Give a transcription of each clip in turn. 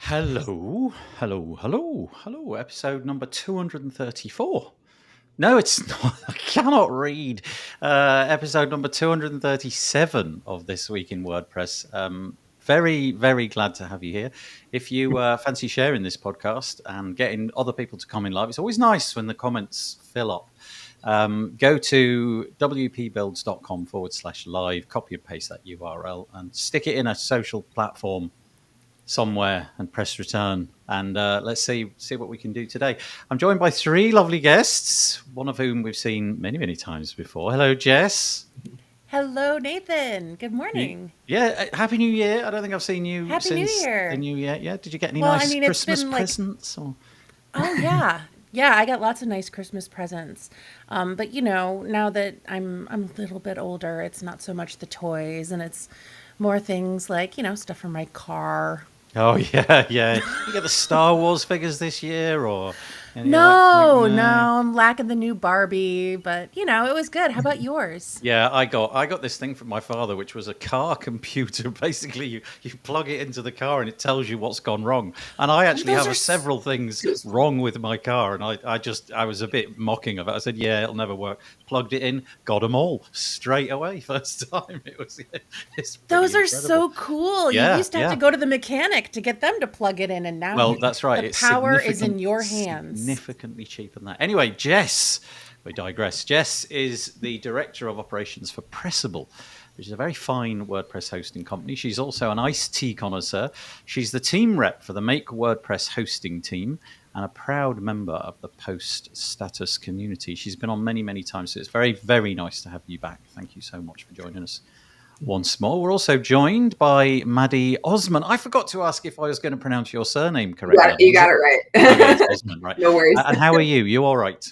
Hello. Episode number 234. No, it's not. I cannot read. Episode number 237 of This Week in WordPress. Very, very glad to have you here. If you fancy sharing this podcast and getting other people to comment live, it's always nice when the comments fill up. Go to wpbuilds.com/live, copy and paste that URL and stick it in a social platform somewhere and press return. And let's see what we can do today. I'm joined by three lovely guests, one of whom we've seen many, many times before. Hello, Jess. Hello, Nathan. Good morning. Yeah, Happy New Year. I don't think I've seen you Happy New since Year. the New Year. Yeah, did you get any nice Christmas presents? Or? Oh, yeah. Yeah, I got lots of nice Christmas presents. But, now that I'm a little bit older, it's not so much the toys and it's more things like, stuff for my car. Oh, yeah. You get the Star Wars figures this year or... No, I'm lacking the new Barbie, but it was good. How about yours? Yeah, I got this thing from my father, which was a car computer. Basically, you plug it into the car and it tells you what's gone wrong. And I actually have several things wrong with my car, and I was a bit mocking of it. I said, "Yeah, it'll never work." Plugged it in, got them all straight away first time. Those are so cool. Yeah, you used to have to go to the mechanic to get them to plug it in, and now that's right. The power is in your hands. Significantly cheaper than that. Anyway, Jess, we digress. Jess is the Director of Operations for Pressable, which is a very fine WordPress hosting company. She's also an iced tea connoisseur. She's the team rep for the Make WordPress hosting team and a proud member of the Post Status community. She's been on many, many times, so it's very, very nice to have you back. Thank you so much for joining us once more. We're also joined by Maddy Osman. I forgot to ask if I was going to pronounce your surname correctly. You got it right. Okay, it's Osman, right? No worries. And how are you? You all right?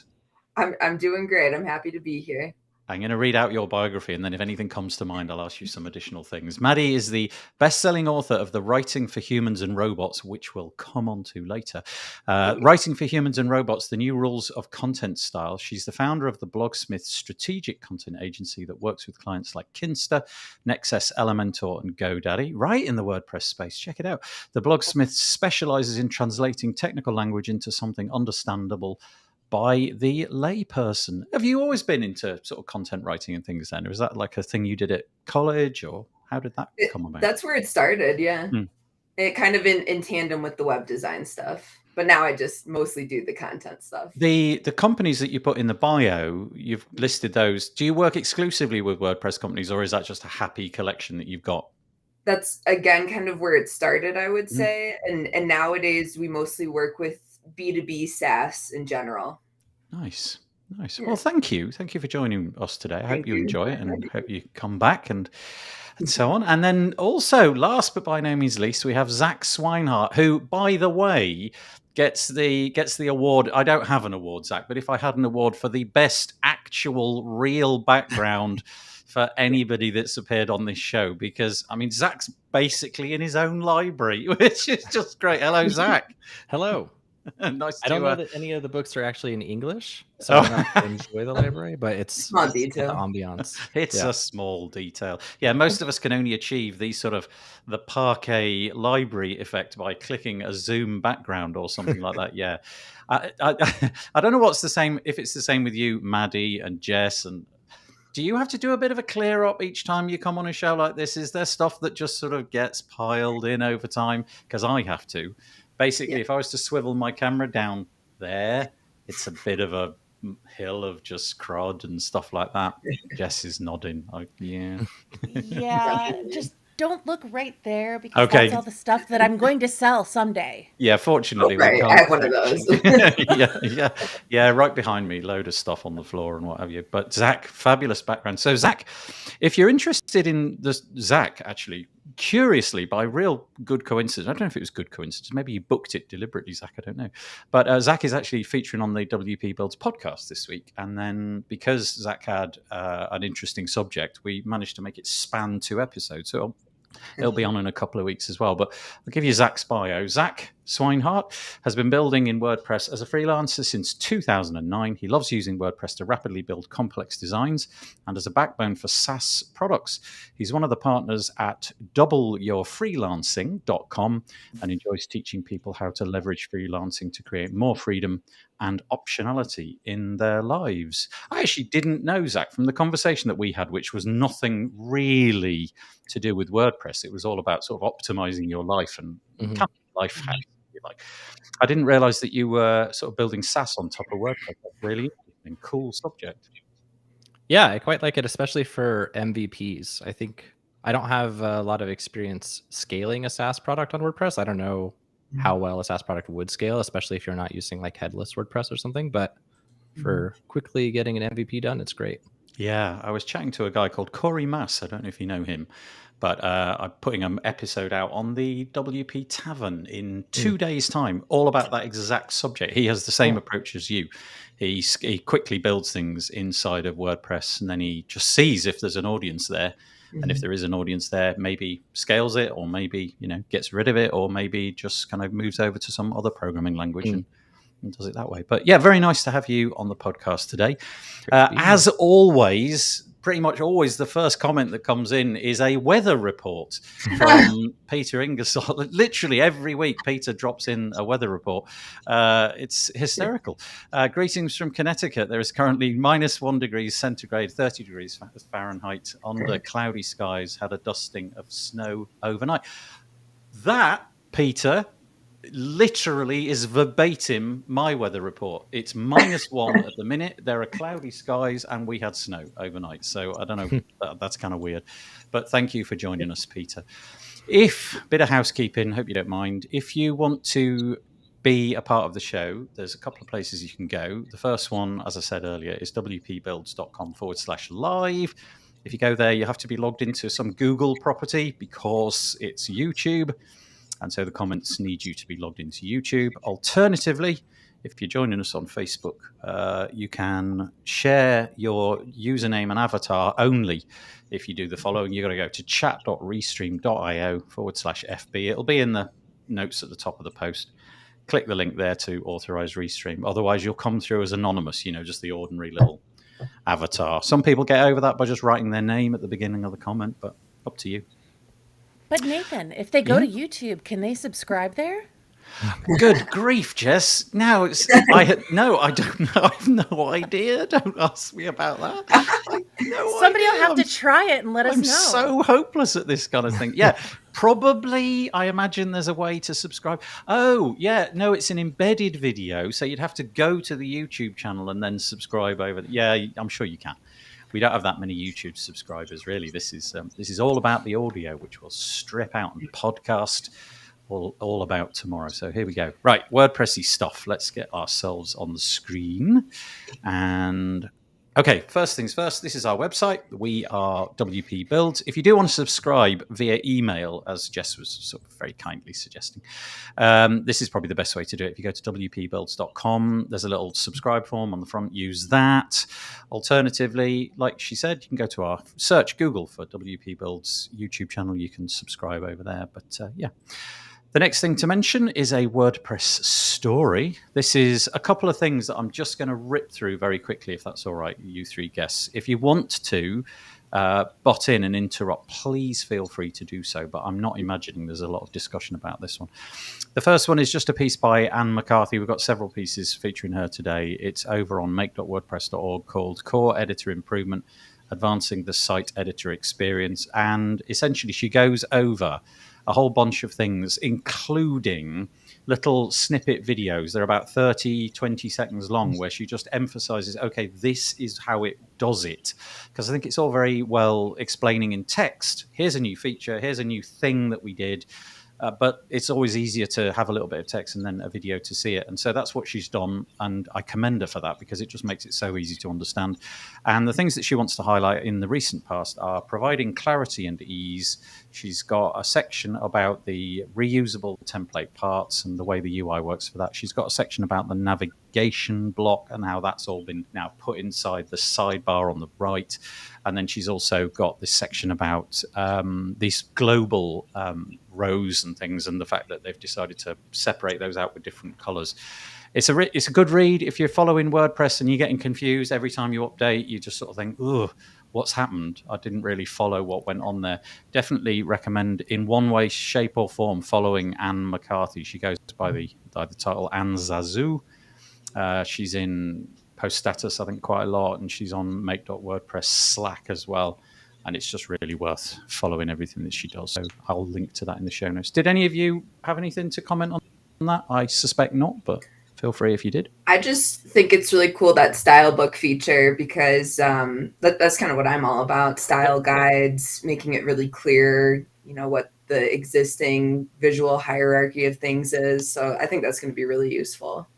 I'm doing great. I'm happy to be here. I'm going to read out your biography, and then if anything comes to mind, I'll ask you some additional things. Maddy is the best-selling author of The Writing for Humans and Robots, which we'll come on to later. Writing for Humans and Robots, The New Rules of Content Style. She's the founder of the Blogsmith strategic content agency that works with clients like Kinsta, Nexus, Elementor, and GoDaddy, right in the WordPress space. Check it out. The Blogsmith specializes in translating technical language into something understandable by the layperson. Have you always been into sort of content writing and things then? Or is that like a thing you did at college, or how did that come about? That's where it started, yeah. It kind of in tandem with the web design stuff. But now I just mostly do the content stuff. The companies that you put in the bio, you've listed those. Do you work exclusively with WordPress companies, or is that just a happy collection that you've got? That's, again, kind of where it started, I would say. And nowadays, we mostly work with B2B SaaS in general. Nice. Yeah. Well, thank you for joining us today. I hope you enjoy it, and hope you come back and so on. And then also, last but by no means least, we have Zach Swinehart, who, by the way, gets the award. I don't have an award, Zach, but if I had an award for the best actual real background for anybody that's appeared on this show, because I mean, Zach's basically in his own library, which is just great. Hello, Zach. Hello. Nice. I don't know that any of the books are actually in English, so I don't enjoy the library, but it's small detail. The ambiance. It's a small detail. Yeah, most of us can only achieve these sort of the parquet library effect by clicking a Zoom background or something like that. Yeah, I don't know what's the same. If it's the same with you, Maddy and Jess, and do you have to do a bit of a clear up each time you come on a show like this? Is there stuff that just sort of gets piled in over time? Because I have to. Basically, if I was to swivel my camera down there, it's a bit of a hill of just crud and stuff like that. Jess is nodding. Yeah, just don't look right there, because that's all the stuff that I'm going to sell someday. Yeah, fortunately, we can't. I have one of those. yeah, right behind me, load of stuff on the floor and what have you. But Zach, fabulous background. So Zach, if you're interested in this, Zach, actually, curiously, by real good coincidence, I don't know if it was good coincidence, maybe you booked it deliberately, Zach, I don't know. But Zach is actually featuring on the WP Builds podcast this week. And then because Zach had an interesting subject, we managed to make it span 2 episodes. So it'll be on in a couple of weeks as well. But I'll give you Zach's bio. Zach Swinehart has been building in WordPress as a freelancer since 2009. He loves using WordPress to rapidly build complex designs and as a backbone for SaaS products. He's one of the partners at doubleyourfreelancing.com and enjoys teaching people how to leverage freelancing to create more freedom and optionality in their lives. I actually didn't know, Zach, from the conversation that we had, which was nothing really to do with WordPress. It was all about sort of optimizing your life and kind of life hacks, if you like. I didn't realize that you were sort of building SaaS on top of WordPress. That's really interesting. Cool subject. Yeah, I quite like it, especially for MVPs. I think I don't have a lot of experience scaling a SaaS product on WordPress. I don't know how well a SaaS product would scale, especially if you're not using like headless WordPress or something. But for quickly getting an MVP done, it's great. Yeah, I was chatting to a guy called Corey Mass. I don't know if you know him, but I'm putting an episode out on the WP Tavern in 2 days' time, all about that exact subject. He has the same approach as you. He quickly builds things inside of WordPress, and then he just sees if there's an audience there. And if there is an audience there, maybe scales it, or maybe gets rid of it, or maybe just kind of moves over to some other programming language and does it that way. But yeah, very nice to have you on the podcast today. As always, pretty much always the first comment that comes in is a weather report from Peter Ingersoll. Literally every week, Peter drops in a weather report. It's hysterical. Greetings from Connecticut. There is currently -1 degrees centigrade, 30 degrees Fahrenheit under cloudy skies, had a dusting of snow overnight. That, Peter, literally is verbatim my weather report. It's -1 at the minute. There are cloudy skies and we had snow overnight. So I don't know. That's kind of weird. But thank you for joining us, Peter. Bit of housekeeping, hope you don't mind. If you want to be a part of the show, there's a couple of places you can go. The first one, as I said earlier, is wpbuilds.com/live. If you go there, you have to be logged into some Google property because it's YouTube. And so the comments need you to be logged into YouTube. Alternatively, if you're joining us on Facebook, you can share your username and avatar only. If you do the following, you've got to go to chat.restream.io/FB. It'll be in the notes at the top of the post. Click the link there to authorize Restream. Otherwise, you'll come through as anonymous, just the ordinary little avatar. Some people get over that by just writing their name at the beginning of the comment, but up to you. But Nathan, if they go to YouTube, can they subscribe there? Good grief, Jess. Now I don't know. I have no idea. Don't ask me about that. Somebody will have to try it and let us know. I'm so hopeless at this kind of thing. Yeah, probably. I imagine there's a way to subscribe. Oh, yeah. No, it's an embedded video. So you'd have to go to the YouTube channel and then subscribe over. Yeah, I'm sure you can. We don't have that many YouTube subscribers, really. This is all about the audio, which we'll strip out and podcast all about tomorrow. So here we go. Right, WordPressy stuff. Let's get ourselves on the screen. And okay, first things first, this is our website. We are WP Builds. If you do want to subscribe via email, as Jess was sort of very kindly suggesting, this is probably the best way to do it. If you go to wpbuilds.com, there's a little subscribe form on the front. Use that. Alternatively, like she said, you can go to our search Google for WP Builds YouTube channel. You can subscribe over there. But yeah. The next thing to mention is a WordPress story. This is a couple of things that I'm just going to rip through very quickly, if that's all right, you three guests. If you want to butt in and interrupt, please feel free to do so, but I'm not imagining there's a lot of discussion about this one. The first one is just a piece by Anne McCarthy. We've got several pieces featuring her today. It's over on make.wordpress.org called Core Editor Improvement, Advancing the Site Editor Experience. And essentially she goes over a whole bunch of things, including little snippet videos. They're about 30, 20 seconds long, where she just emphasizes, okay, this is how it does it. Because I think it's all very well explaining in text. Here's a new feature. Here's a new thing that we did. But it's always easier to have a little bit of text and then a video to see it. And so that's what she's done. And I commend her for that because it just makes it so easy to understand. And the things that she wants to highlight in the recent past are providing clarity and ease. She's got a section about the reusable template parts and the way the UI works for that. She's got a section about the navigation navigation block and how that's all been now put inside the sidebar on the right. And then she's also got this section about these global rows and things, and the fact that they've decided to separate those out with different colors. It's a good read. If you're following WordPress and you're getting confused every time you update, you just sort of think, "Ugh, what's happened? I didn't really follow what went on there." Definitely recommend, in one way, shape, or form, following Anne McCarthy. She goes by the title Anne Zazu. She's in Post Status, I think, quite a lot, and she's on Make.WordPress Slack as well. And it's just really worth following everything that she does. So I'll link to that in the show notes. Did any of you have anything to comment on that? I suspect not, but feel free if you did. I just think it's really cool, that style book feature, because that's kind of what I'm all about. Style guides, making it really clear, what the existing visual hierarchy of things is. So I think that's going to be really useful.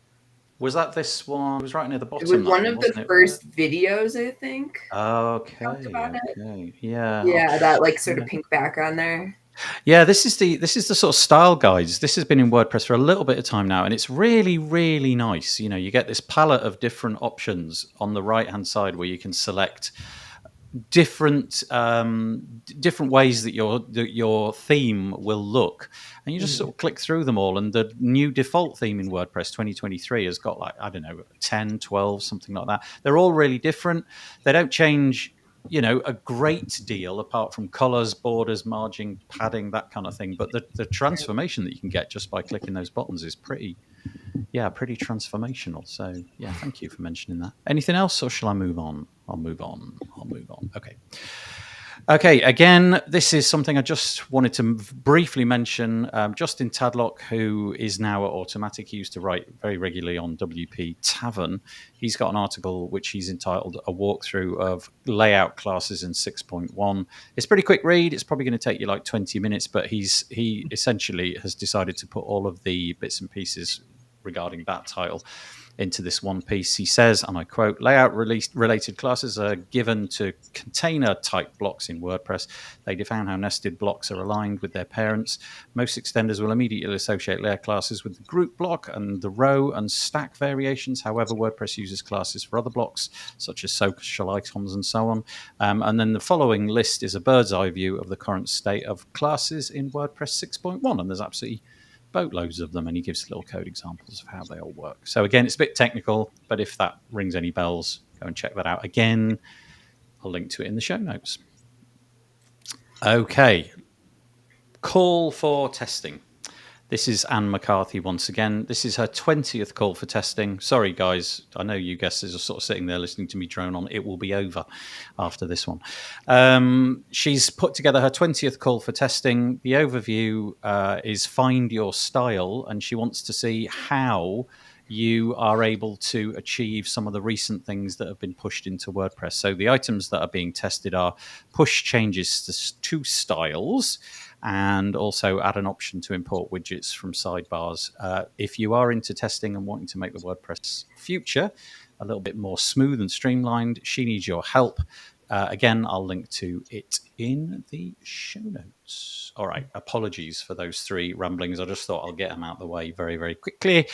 Was that this one? It was right near the bottom. It was one of the first videos, I think. Okay. Yeah. Yeah, that like sort of pink background there. Yeah, this is the sort of style guides. This has been in WordPress for a little bit of time now, and it's really, really nice. You get this palette of different options on the right-hand side where you can select different ways that your theme will look, and you just sort of click through them all. And the new default theme in WordPress 2023 has got, like, I don't know, 10, 12, something like that. They're all really different. They don't change a great deal apart from colors, borders, margin, padding, that kind of thing. But the transformation that you can get just by clicking those buttons is pretty transformational. So yeah, thank you for mentioning that. Anything else, or shall I move on? I'll move on. Okay, again, this is something I just wanted to briefly mention. Justin Tadlock, who is now at Automatic, he used to write very regularly on WP Tavern. He's got an article which he's entitled A Walkthrough of Layout Classes in 6.1. It's a pretty quick read. It's probably going to take you like 20 minutes, but he essentially has decided to put all of the bits and pieces regarding that title into this one piece. He says, and I quote, "Layout related classes are given to container type blocks in WordPress. They define how nested blocks are aligned with their parents. Most extenders will immediately associate layer classes with the group block and the row and stack variations. However, WordPress uses classes for other blocks, such as social icons and so on." And then the following list is a bird's eye view of the current state of classes in WordPress 6.1. And there's absolutely boatloads of them, and he gives little code examples of how they all work. So again, it's a bit technical, but if that rings any bells, go and check that out. Again, I'll link to it in the show notes. Okay, call for testing. This is Anne McCarthy once again. This is her 20th call for testing. Sorry, guys. I know you guesses are sort of sitting there listening to me drone on. It will be over after this one. She's put together her 20th call for testing. The overview is Find Your Style, and she wants to see how you are able to achieve some of the recent things that have been pushed into WordPress. So the items that are being tested are push changes to styles, and also add an option to import widgets from sidebars. If you are into testing and wanting to make the WordPress future a little bit more smooth and streamlined, she needs your help. Again, I'll link to it in the show notes. All right, apologies for those three ramblings. I just thought I'll get them out of the way very, very quickly.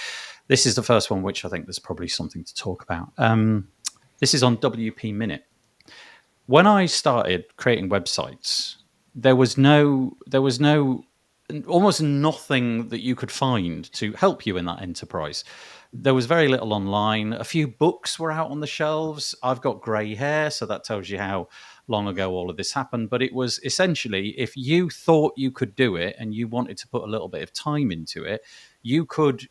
This is the first one, which I think there's probably something to talk about. This is on WP Minute. When I started creating websites, there was almost nothing that you could find to help you in that enterprise. There was very little online. A few books were out on the shelves. I've got grey hair, so that tells you how long ago all of this happened. But it was essentially, if you thought you could do it and you wanted to put a little bit of time into it, you could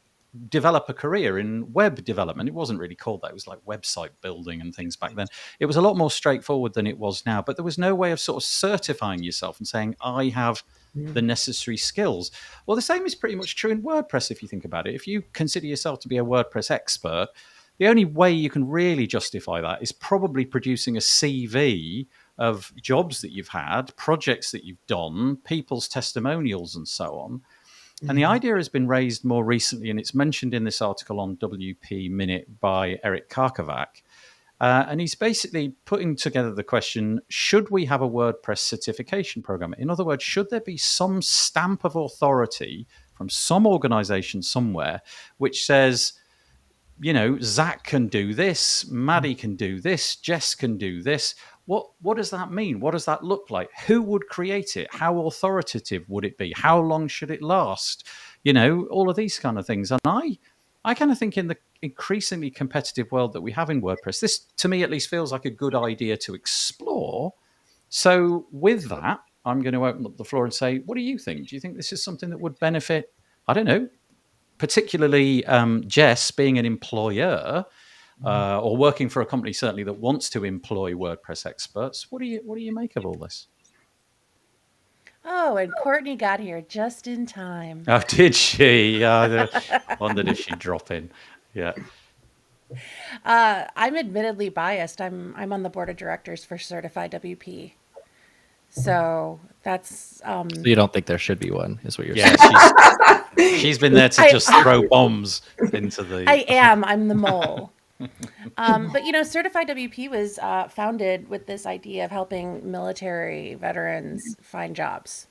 develop a career in web development. It wasn't really called that. It was like website building and things back then. It was a lot more straightforward than it was now, but there was no way of sort of certifying yourself and saying, I have the necessary skills. Well, the same is pretty much true in WordPress, if you think about it. If you consider yourself to be a WordPress expert, the only way you can really justify that is probably producing a CV of jobs that you've had, projects that you've done, people's testimonials, and so on. And the idea has been raised more recently, and it's mentioned in this article on WP Minute by Eric Karkovac. And he's basically putting together the question, should we have a WordPress certification program? In other words, should there be some stamp of authority from some organization somewhere which says, Zach can do this, Maddy can do this, Jess can do this. What does that mean? What does that look like? Who would create it? How authoritative would it be? How long should it last? All of these kind of things. And I kind of think in the increasingly competitive world that we have in WordPress, this, to me at least, feels like a good idea to explore. So with that, I'm going to open up the floor and say, what do you think? Do you think this is something that would benefit, I don't know, particularly Jess being an employer or working for a company certainly that wants to employ WordPress experts? What do you make of all this? Oh, and Courtney got here just in time. Oh, did she? I wondered if she'd drop in. Yeah. I'm admittedly biased. I'm on the board of directors for Certified WP. So that's So you don't think there should be one, is what you're Yeah, saying? she's been there to just throw bombs into the. I'm the mole. But Certified WP was founded with this idea of helping military veterans find jobs.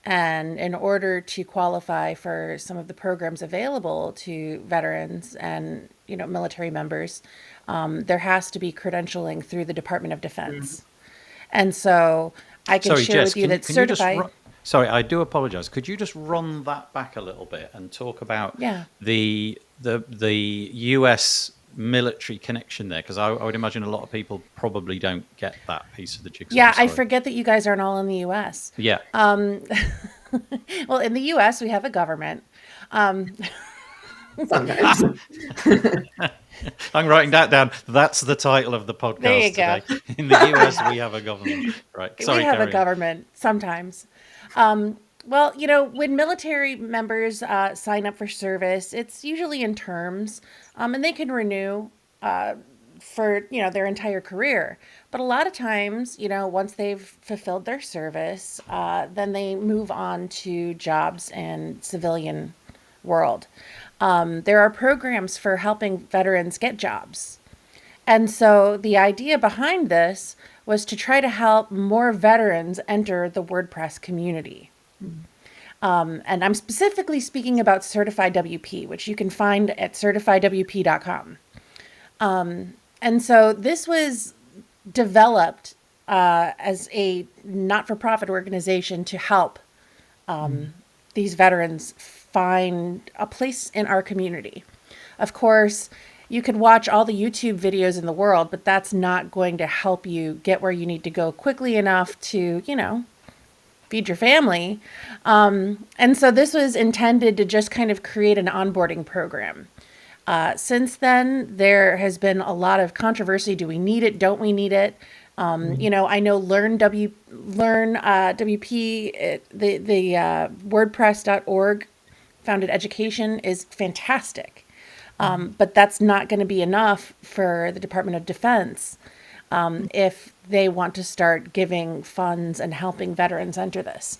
And in order to qualify for some of the programs available to veterans and military members, there has to be credentialing through the Department of Defense. And so I can share Jess, with you that can Certified. Sorry, I do apologize. Could you just run that back a little bit and talk about the US military connection there? Because I would imagine a lot of people probably don't get that piece of the jigsaw. Yeah, I forget that you guys aren't all in the US. Yeah. Well, in the US, we have a government. Sometimes. I'm writing that down. That's the title of the podcast There you today. go. In the US, we have a government. Right. Sorry, we have carry a on. government sometimes. Well, when military members sign up for service, it's usually in terms, and they can renew for their entire career. But a lot of times, once they've fulfilled their service, then they move on to jobs in civilian world. There are programs for helping veterans get jobs. And so the idea behind this was to try to help more veterans enter the WordPress community. And I'm specifically speaking about Certified WP, which you can find at certifiedwp.com. And so this was developed as a not-for-profit organization to help these veterans find a place in our community. Of course, you could watch all the YouTube videos in the world, but that's not going to help you get where you need to go quickly enough to, feed your family. And so this was intended to just kind of create an onboarding program. Since then, there has been a lot of controversy. Do we need it? Don't we need it? I know Learn WP, the WordPress.org founded education is fantastic. But that's not going to be enough for the Department of Defense if they want to start giving funds and helping veterans enter this.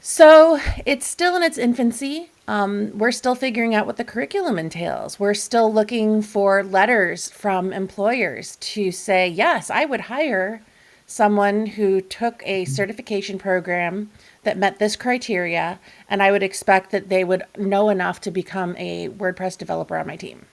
So it's still in its infancy. We're still figuring out what the curriculum entails. We're still looking for letters from employers to say, yes, I would hire someone who took a certification program that met this criteria, and I would expect that they would know enough to become a WordPress developer on my team.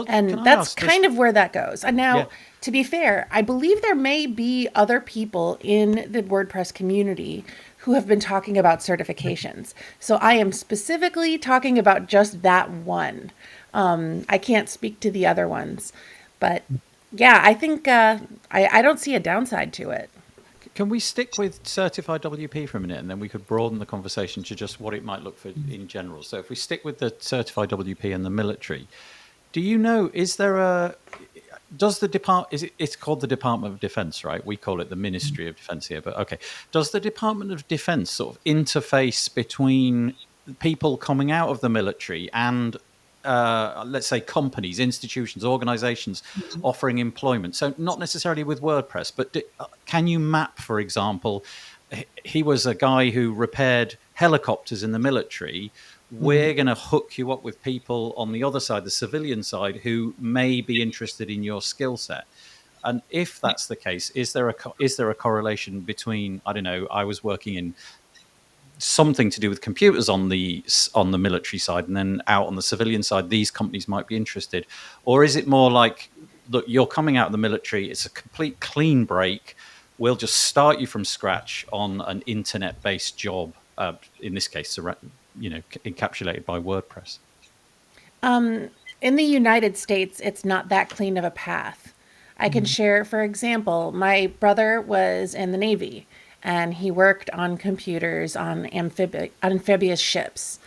And that's kind of where that goes. And now, to be fair, I believe there may be other people in the WordPress community who have been talking about certifications. So I am specifically talking about just that one. I can't speak to the other ones. But yeah, I think I don't see a downside to it. Can we stick with Certified WP for a minute, and then we could broaden the conversation to just what it might look for in general? So if we stick with the Certified WP and the military, do you know, is there a... Does the department, it's called the Department of Defense, right? We call it the Ministry of Defense here, but okay. Does the Department of Defense sort of interface between people coming out of the military and, let's say, companies, institutions, organizations offering employment? So not necessarily with WordPress, but can you map, for example, he was a guy who repaired helicopters in the military. We're going to hook you up with people on the other side, the civilian side, who may be interested in your skill set. And if that's the case, is there a correlation between, I don't know, I was working in something to do with computers on the military side, and then out on the civilian side, these companies might be interested? Or is it more like, look, you're coming out of the military, it's a complete clean break, we'll just start you from scratch on an internet-based job, in this case, encapsulated by WordPress? In the United States, it's not that clean of a path. I can share, for example, my brother was in the Navy and he worked on computers on amphibious ships.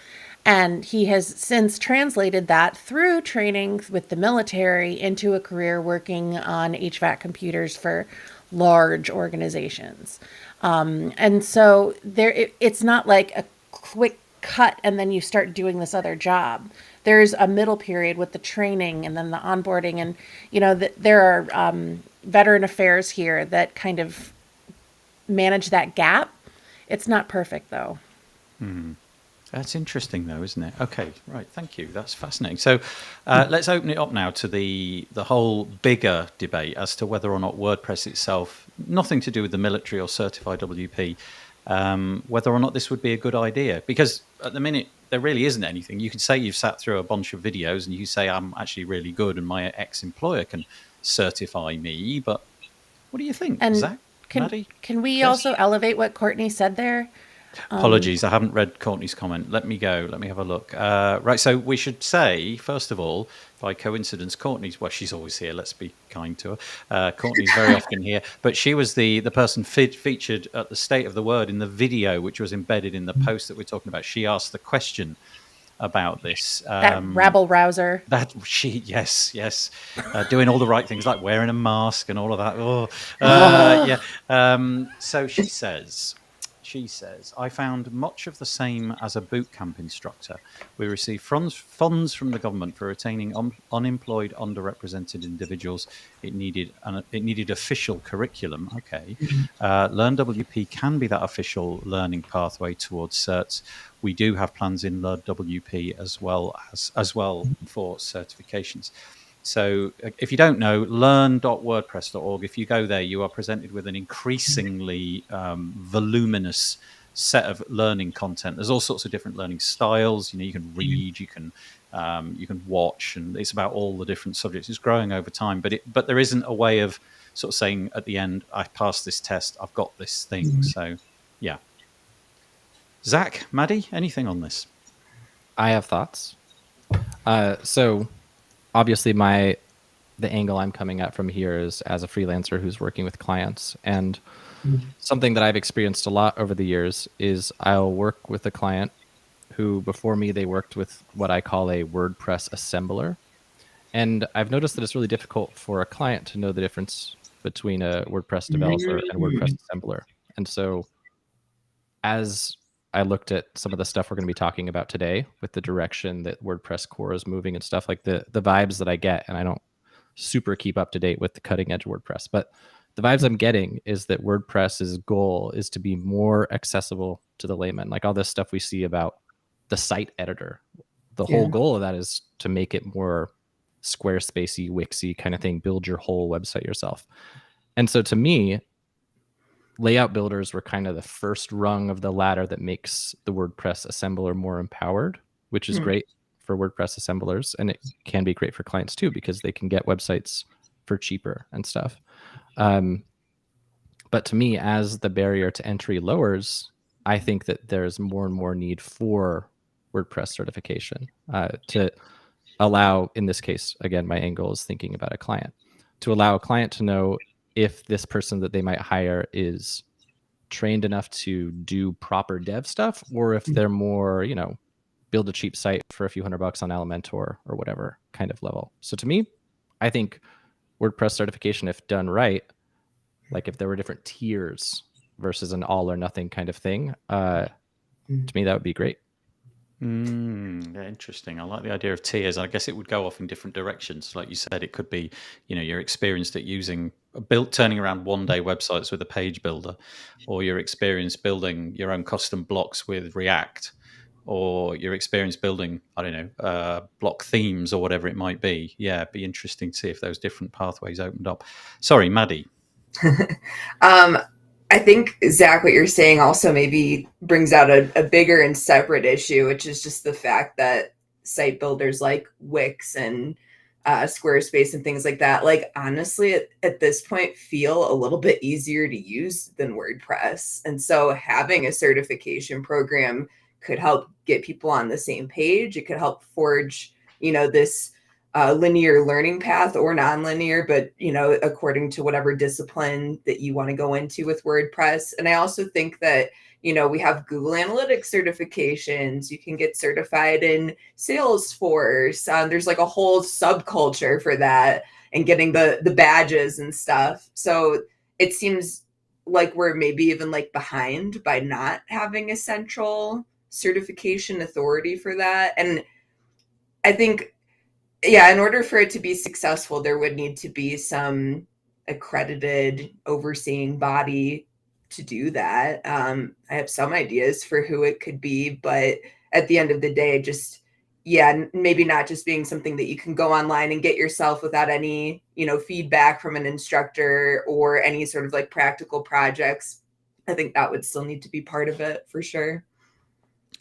And he has since translated that through training with the military into a career working on HVAC computers for large organizations. And so it's not like a quick cut and then you start doing this other job. There's a middle period with the training and then the onboarding. And, there are veteran affairs here that kind of manage that gap. It's not perfect, though. That's interesting, though, isn't it? Okay, right. Thank you. That's fascinating. So let's open it up now to the whole bigger debate as to whether or not WordPress itself, nothing to do with the military or certified WP, whether or not this would be a good idea. Because at the minute, there really isn't anything. You could say you've sat through a bunch of videos and you say, I'm actually really good and my ex-employer can certify me. But what do you think, And Zach, Maddy? can we Jess? also elevate what Courtney said there? Apologies, I haven't read Courtney's comment. Let me have a look. Right, so we should say, first of all, by coincidence, Courtney's, well, she's always here, let's be kind to her. Courtney's very often here, but she was the person featured at the State of the Word in the video, which was embedded in the post that we're talking about. She asked the question about this. That rabble rouser. Yes, doing all the right things like wearing a mask and all of that. Yeah. So she says, I found much of the same as a bootcamp instructor. We received funds from the government for retaining unemployed, underrepresented individuals. It needed official curriculum. Okay. Learn WP can be that official learning pathway towards certs. We do have plans in Learn WP as well for certifications. So if you don't know, learn.wordpress.org, if you go there, you are presented with an increasingly voluminous set of learning content. There's all sorts of different learning styles. You can read, you can watch, and it's about all the different subjects. It's growing over time, but there isn't a way of sort of saying at the end, I passed this test, I've got this thing. So, yeah. Zach, Maddy, anything on this? I have thoughts. So obviously the angle I'm coming at from here is as a freelancer who's working with clients. And something that I've experienced a lot over the years is I'll work with a client who before me, they worked with what I call a WordPress assembler. And I've noticed that it's really difficult for a client to know the difference between a WordPress developer and a WordPress assembler. And so as I looked at some of the stuff we're going to be talking about today with the direction that WordPress core is moving and stuff, like the vibes that I get, and I don't super keep up to date with the cutting edge WordPress, but the vibes I'm getting is that WordPress's goal is to be more accessible to the layman. Like all this stuff we see about the site editor, the whole goal of that is to make it more Squarespacey, Wixy kind of thing, build your whole website yourself. And so to me, layout builders were kind of the first rung of the ladder that makes the WordPress assembler more empowered, which is great for WordPress assemblers. And it can be great for clients too, because they can get websites for cheaper and stuff. But to me, as the barrier to entry lowers, I think that there's more and more need for WordPress certification to allow, in this case, again, my angle is thinking about a client, to allow a client to know if this person that they might hire is trained enough to do proper dev stuff, or if they're more, build a cheap site for a few $100 on Elementor or whatever kind of level. So to me, I think WordPress certification, if done right, like if there were different tiers versus an all or nothing kind of thing, to me, that would be great. Yeah, interesting. I like the idea of tiers. I guess it would go off in different directions. Like you said, it could be, you're experienced at turning around one-day websites with a page builder, or you're experienced building your own custom blocks with React, or you're experienced building, block themes or whatever it might be. Yeah, it'd be interesting to see if those different pathways opened up. Sorry, Maddy. I think, Zach, what you're saying also maybe brings out a bigger and separate issue, which is just the fact that site builders like Wix and Squarespace and things like that, like honestly, at this point, feel a little bit easier to use than WordPress. And so having a certification program could help get people on the same page. It could help forge, this linear learning path or non-linear, but according to whatever discipline that you want to go into with WordPress. And I also think that we have Google Analytics certifications. You can get certified in Salesforce. There's like a whole subculture for that, and getting the badges and stuff. So it seems like we're maybe even like behind by not having a central certification authority for that. And I think, yeah, in order for it to be successful, there would need to be some accredited overseeing body to do that. I have some ideas for who it could be, but at the end of the day, just, yeah, maybe not just being something that you can go online and get yourself without any, feedback from an instructor or any sort of like practical projects. I think that would still need to be part of it for sure.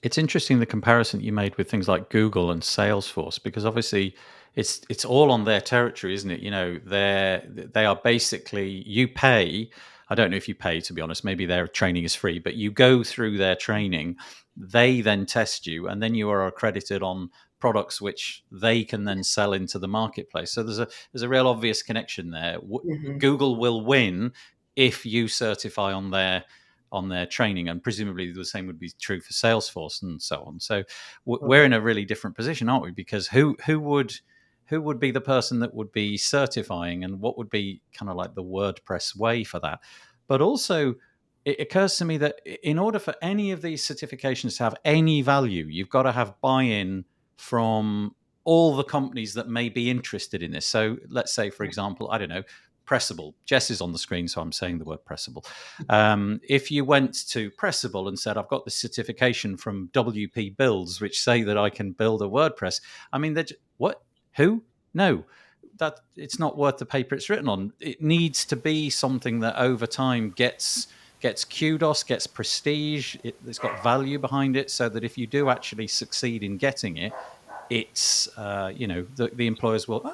It's interesting the comparison you made with things like Google and Salesforce, because obviously it's all on their territory, isn't it? They are basically, you pay. I don't know if you pay, to be honest. Maybe their training is free, but you go through their training. They then test you, and then you are accredited on products which they can then sell into the marketplace. So there's a real obvious connection there. Mm-hmm. Google will win if you certify on their training, and presumably the same would be true for Salesforce and so on. So we're in a really different position, aren't we? Because who would be the person that would be certifying, and what would be kind of like the WordPress way for that? But also, it occurs to me that in order for any of these certifications to have any value, you've got to have buy-in from all the companies that may be interested in this. So let's say, for example, I don't know, Pressable. Jess is on the screen, so I'm saying the word Pressable. If you went to Pressable and said, I've got this certification from WP Builds, which say that I can build a WordPress, I mean, what? Who? No, that it's not worth the paper it's written on. It needs to be something that over time gets kudos, gets prestige. It's got value behind it, so that if you do actually succeed in getting it, it's the employers will,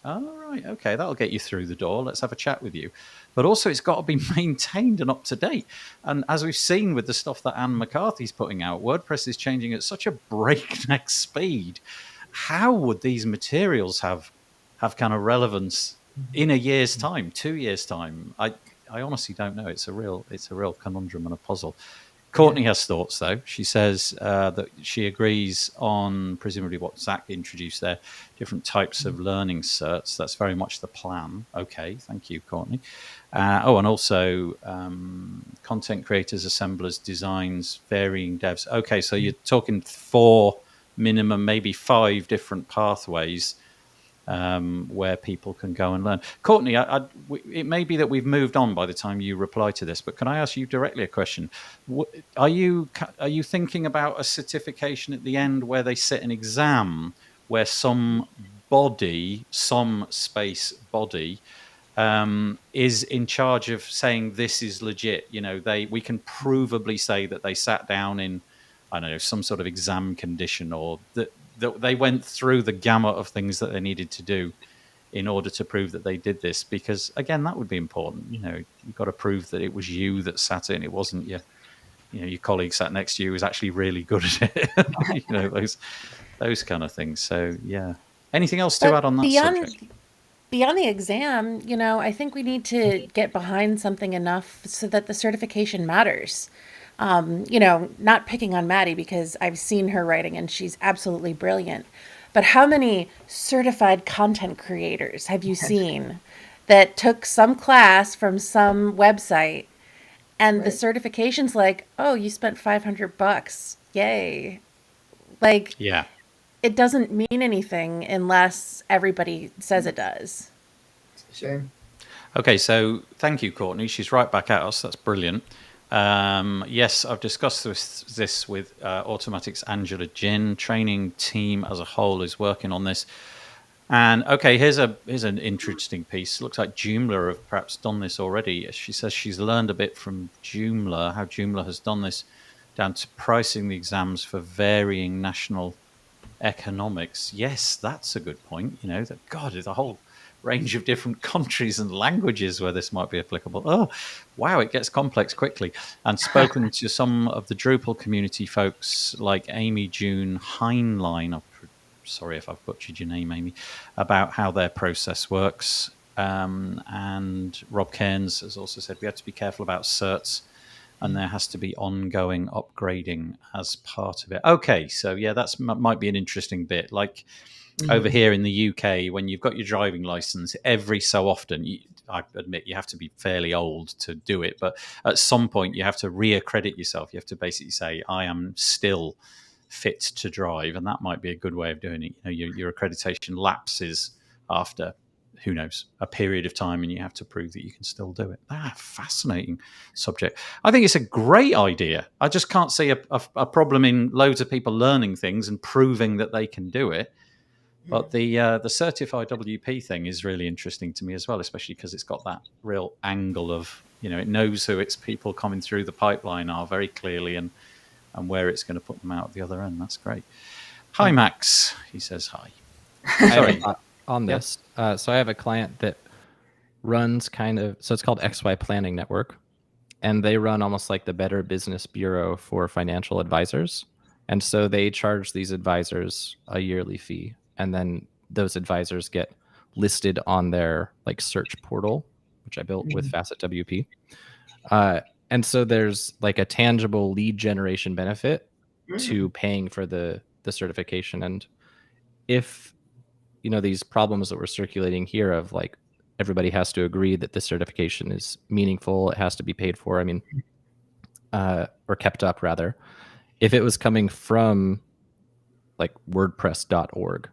all right, okay, that'll get you through the door. Let's have a chat with you. But also, it's got to be maintained and up to date. And as we've seen with the stuff that Anne McCarthy's putting out, WordPress is changing at such a breakneck speed. How would these materials have kind of relevance in a year's time, 2 years' time? I honestly don't know. It's a real conundrum and a puzzle. Courtney has thoughts, though. She says that she agrees on presumably what Zach introduced there, different types of learning certs. That's very much the plan. Okay, thank you, Courtney. And also content creators, assemblers, designs, varying devs. Okay, so you're talking 4 minimum, maybe 5 different pathways where people can go and learn. Courtney, it may be that we've moved on by the time you reply to this, but can I ask you directly a question? Are you thinking about a certification at the end where they sit an exam where some space body is in charge of saying this is legit? We can provably say that they sat down in, I don't know, some sort of exam condition, or that they went through the gamut of things that they needed to do in order to prove that they did this. Because again, that would be important. You've got to prove that it was you that sat in. It wasn't your colleague sat next to you who was actually really good at it. those kind of things. So yeah. Anything else to add on that subject? Beyond the exam, I think we need to get behind something enough so that the certification matters. Not picking on Maddy, because I've seen her writing and she's absolutely brilliant. But how many certified content creators have you seen that took some class from some website and the certification's like, oh, you spent $500. Yay. Like, yeah, it doesn't mean anything unless everybody says it does. Sure. Okay, so thank you, Courtney. She's right back at us. That's brilliant. Yes, I've discussed this with Automatic's Angela Jin. Training team as a whole is working on this. And okay, here's an interesting piece. Looks like Joomla have perhaps done this already. She says she's learned a bit from Joomla, how Joomla has done this down to pricing the exams for varying national economics. Yes, that's a good point. You know, that God, there's a whole range of different countries and languages where this might be applicable. Oh, wow, it gets complex quickly. And spoken to some of the Drupal community folks like Amy June Heinlein, sorry if I've butchered your name, Amy, about how their process works. And Rob Cairns has also said we have to be careful about certs, and there has to be ongoing upgrading as part of it. Okay, so yeah, that's might be an interesting bit. Like over here in the UK, when you've got your driving license, every so often, I admit you have to be fairly old to do it, but at some point you have to reaccredit yourself. You have to basically say, I am still fit to drive, and that might be a good way of doing it. You know, your accreditation lapses after, who knows, a period of time, and you have to prove that you can still do it. Fascinating subject. I think it's a great idea. I just can't see a problem in loads of people learning things and proving that they can do it. But the certified WP thing is really interesting to me as well, especially because it's got that real angle of, you know, it knows who its people coming through the pipeline are very clearly, and where it's going to put them out at the other end. That's great. Hi, Max. He says hi. Sorry. On this. So I have a client that runs so it's called XY Planning Network, and they run almost like the Better Business Bureau for financial advisors. And so they charge these advisors a yearly fee, and then those advisors get listed on their like search portal, which I built with Facet WP. And so there's like a tangible lead generation benefit to paying for the certification. And if, you know, these problems that we're circulating here of like everybody has to agree that this certification is meaningful, it has to be paid for, I mean, or kept up rather, if it was coming from like WordPress.org,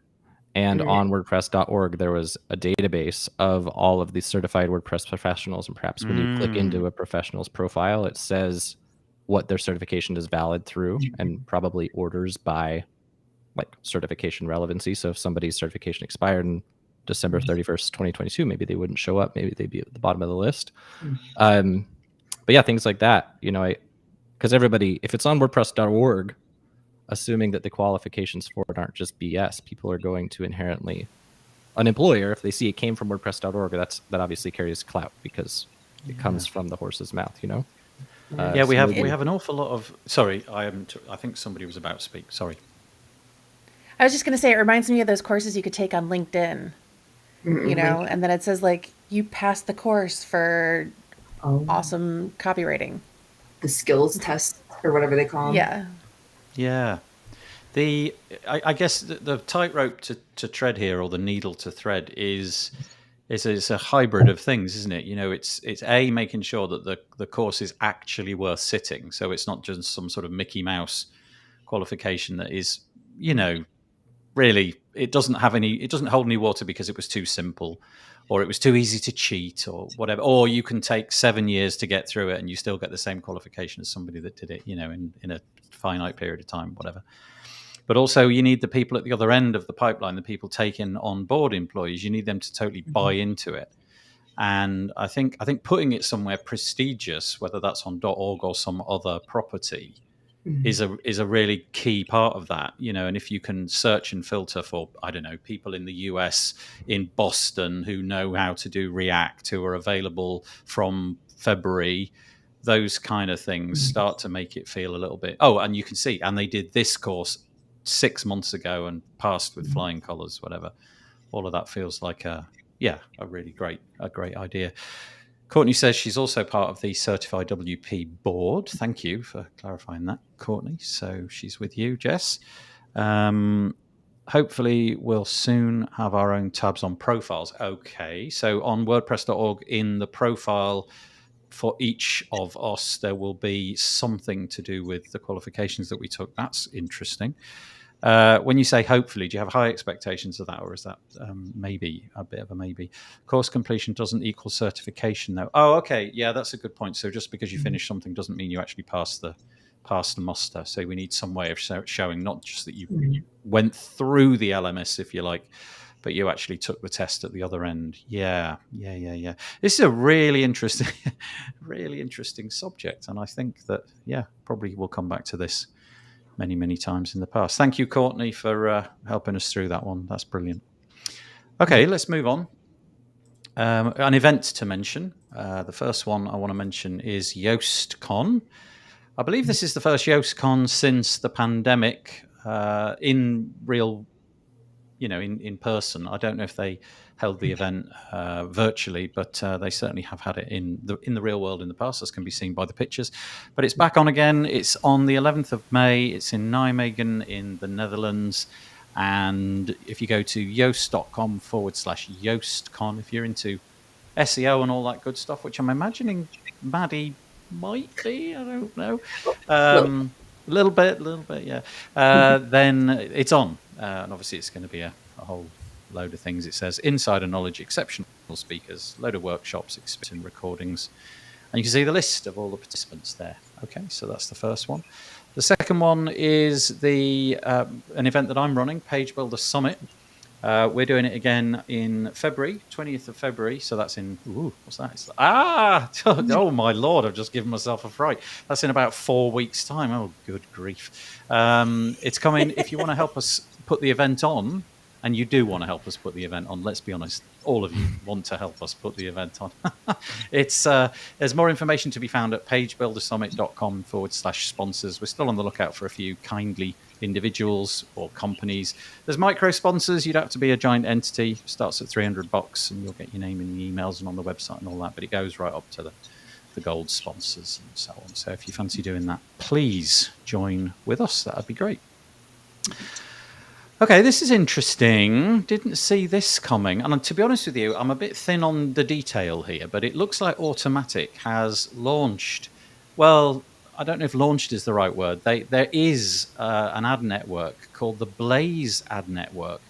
and on WordPress.org, there was a database of all of the certified WordPress professionals. And perhaps when you click into a professional's profile, it says what their certification is valid through, and probably orders by like certification relevancy. So if somebody's certification expired in December 31st, 2022, maybe they wouldn't show up. Maybe they'd be at the bottom of the list. But yeah, things like that, you know, because everybody, if it's on WordPress.org, assuming that the qualifications for it aren't just BS, people are going to inherently, an employer, if they see it came from WordPress.org, that obviously carries clout because it comes from the horse's mouth, you know? Yeah, we have an awful lot of, sorry, I think somebody was about to speak, sorry. I was just going to say, it reminds me of those courses you could take on LinkedIn, you know, and then it says like, you passed the course for awesome copywriting. The skills test or whatever they call them. Yeah. Yeah. I guess the tightrope to tread here, or the needle to thread, is it's a hybrid of things, isn't it? You know, it's A, making sure that the course is actually worth sitting. So it's not just some sort of Mickey Mouse qualification that is, you know, really, it doesn't hold any water because it was too simple, or it was too easy to cheat, or whatever. Or you can take 7 years to get through it and you still get the same qualification as somebody that did it, you know, in a finite period of time, whatever. But also you need the people at the other end of the pipeline, the people taking on board employees. You need them to totally buy into it. And I think putting it somewhere prestigious, whether that's on .org or some other property, is a really key part of that, you know. And if you can search and filter for, I don't know, people in the US, in Boston, who know how to do React, who are available from February, those kind of things start to make it feel a little bit, and you can see, and they did this course 6 months ago and passed with flying colors, whatever. All of that feels like a really great idea. Courtney says she's also part of the Certified WP board. Thank you for clarifying that, Courtney. So she's with you, Jess. Hopefully we'll soon have our own tabs on profiles. Okay, so on WordPress.org, in the profile for each of us, there will be something to do with the qualifications that we took. That's interesting. When you say hopefully, do you have high expectations of that, or is that maybe a bit of a maybe? Course completion doesn't equal certification, though. Oh, okay, yeah, that's a good point. So just because you finish something doesn't mean you actually pass the muster. So we need some way of showing not just that you went through the LMS, if you like, but you actually took the test at the other end. Yeah. This is a really interesting, really interesting subject, and I think that probably we'll come back to this many times in the past. Thank you, Courtney, for helping us through that one. That's brilliant. Okay, let's move on. An event to mention. The first one I want to mention is YostCon. I believe this is the first YostCon since the pandemic in real, in person. I don't know if they held the event virtually, but they certainly have had it in the real world in the past, as can be seen by the pictures. But it's back on again. It's on the 11th of May. It's in Nijmegen in the Netherlands. And if you go to yoast.com/YostCon, if you're into SEO and all that good stuff, which I'm imagining Maddy might be, I don't know, a little bit, yeah. Then it's on, and obviously it's going to be a whole load of things. It says insider knowledge, exceptional speakers, load of workshops, experience recordings, and you can see the list of all the participants there. Okay, so that's the first one. The second one is an event that I'm running, Page Builder Summit. We're doing it again in February, 20th of February. So that's in, what's that? Oh my Lord, I've just given myself a fright. That's in about 4 weeks' time. Oh, good grief. It's coming. If you want to help us put the event on, and you do want to help us put the event on, let's be honest, all of you want to help us put the event on. There's more information to be found at pagebuildersummit.com/sponsors. We're still on the lookout for a few kindly individuals or companies. There's micro sponsors. You'd have to be a giant entity. Starts at $300 and you'll get your name in the emails and on the website and all that, but it goes right up to the gold sponsors and so on. So if you fancy doing that, please join with us. That'd be great. Okay, this is interesting. Didn't see this coming. And to be honest with you, I'm a bit thin on the detail here, but it looks like Automatic has launched. Well, I don't know if launched is the right word. There is an ad network called the Blaze Ad Network,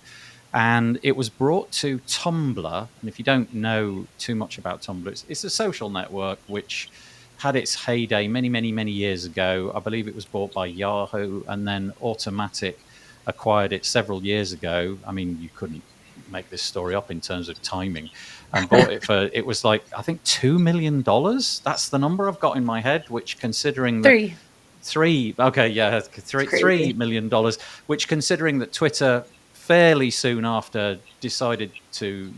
and it was brought to Tumblr. And if you don't know too much about Tumblr, it's a social network which had its heyday many years ago. I believe it was bought by Yahoo, and then Automatic acquired it several years ago. I mean, you couldn't make this story up in terms of timing, and bought it for, it was like, I think $2 million. That's the number I've got in my head, which considering that $3 million, which considering that Twitter fairly soon after decided to,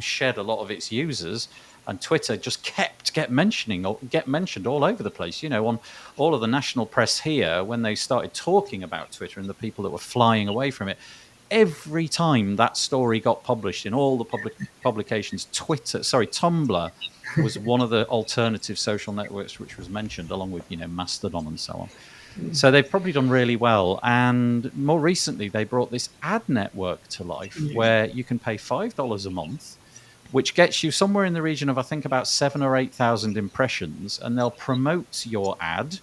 shed a lot of its users, and Twitter just get mentioned all over the place, on all of the national press here, when they started talking about Twitter and the people that were flying away from it. Every time that story got published in all the publications, Tumblr was one of the alternative social networks which was mentioned, along with, Mastodon and so on. So they've probably done really well. And more recently, they brought this ad network to life where you can pay $5 a month, which gets you somewhere in the region of, I think, about 7,000 or 8,000 impressions, and they'll promote your ad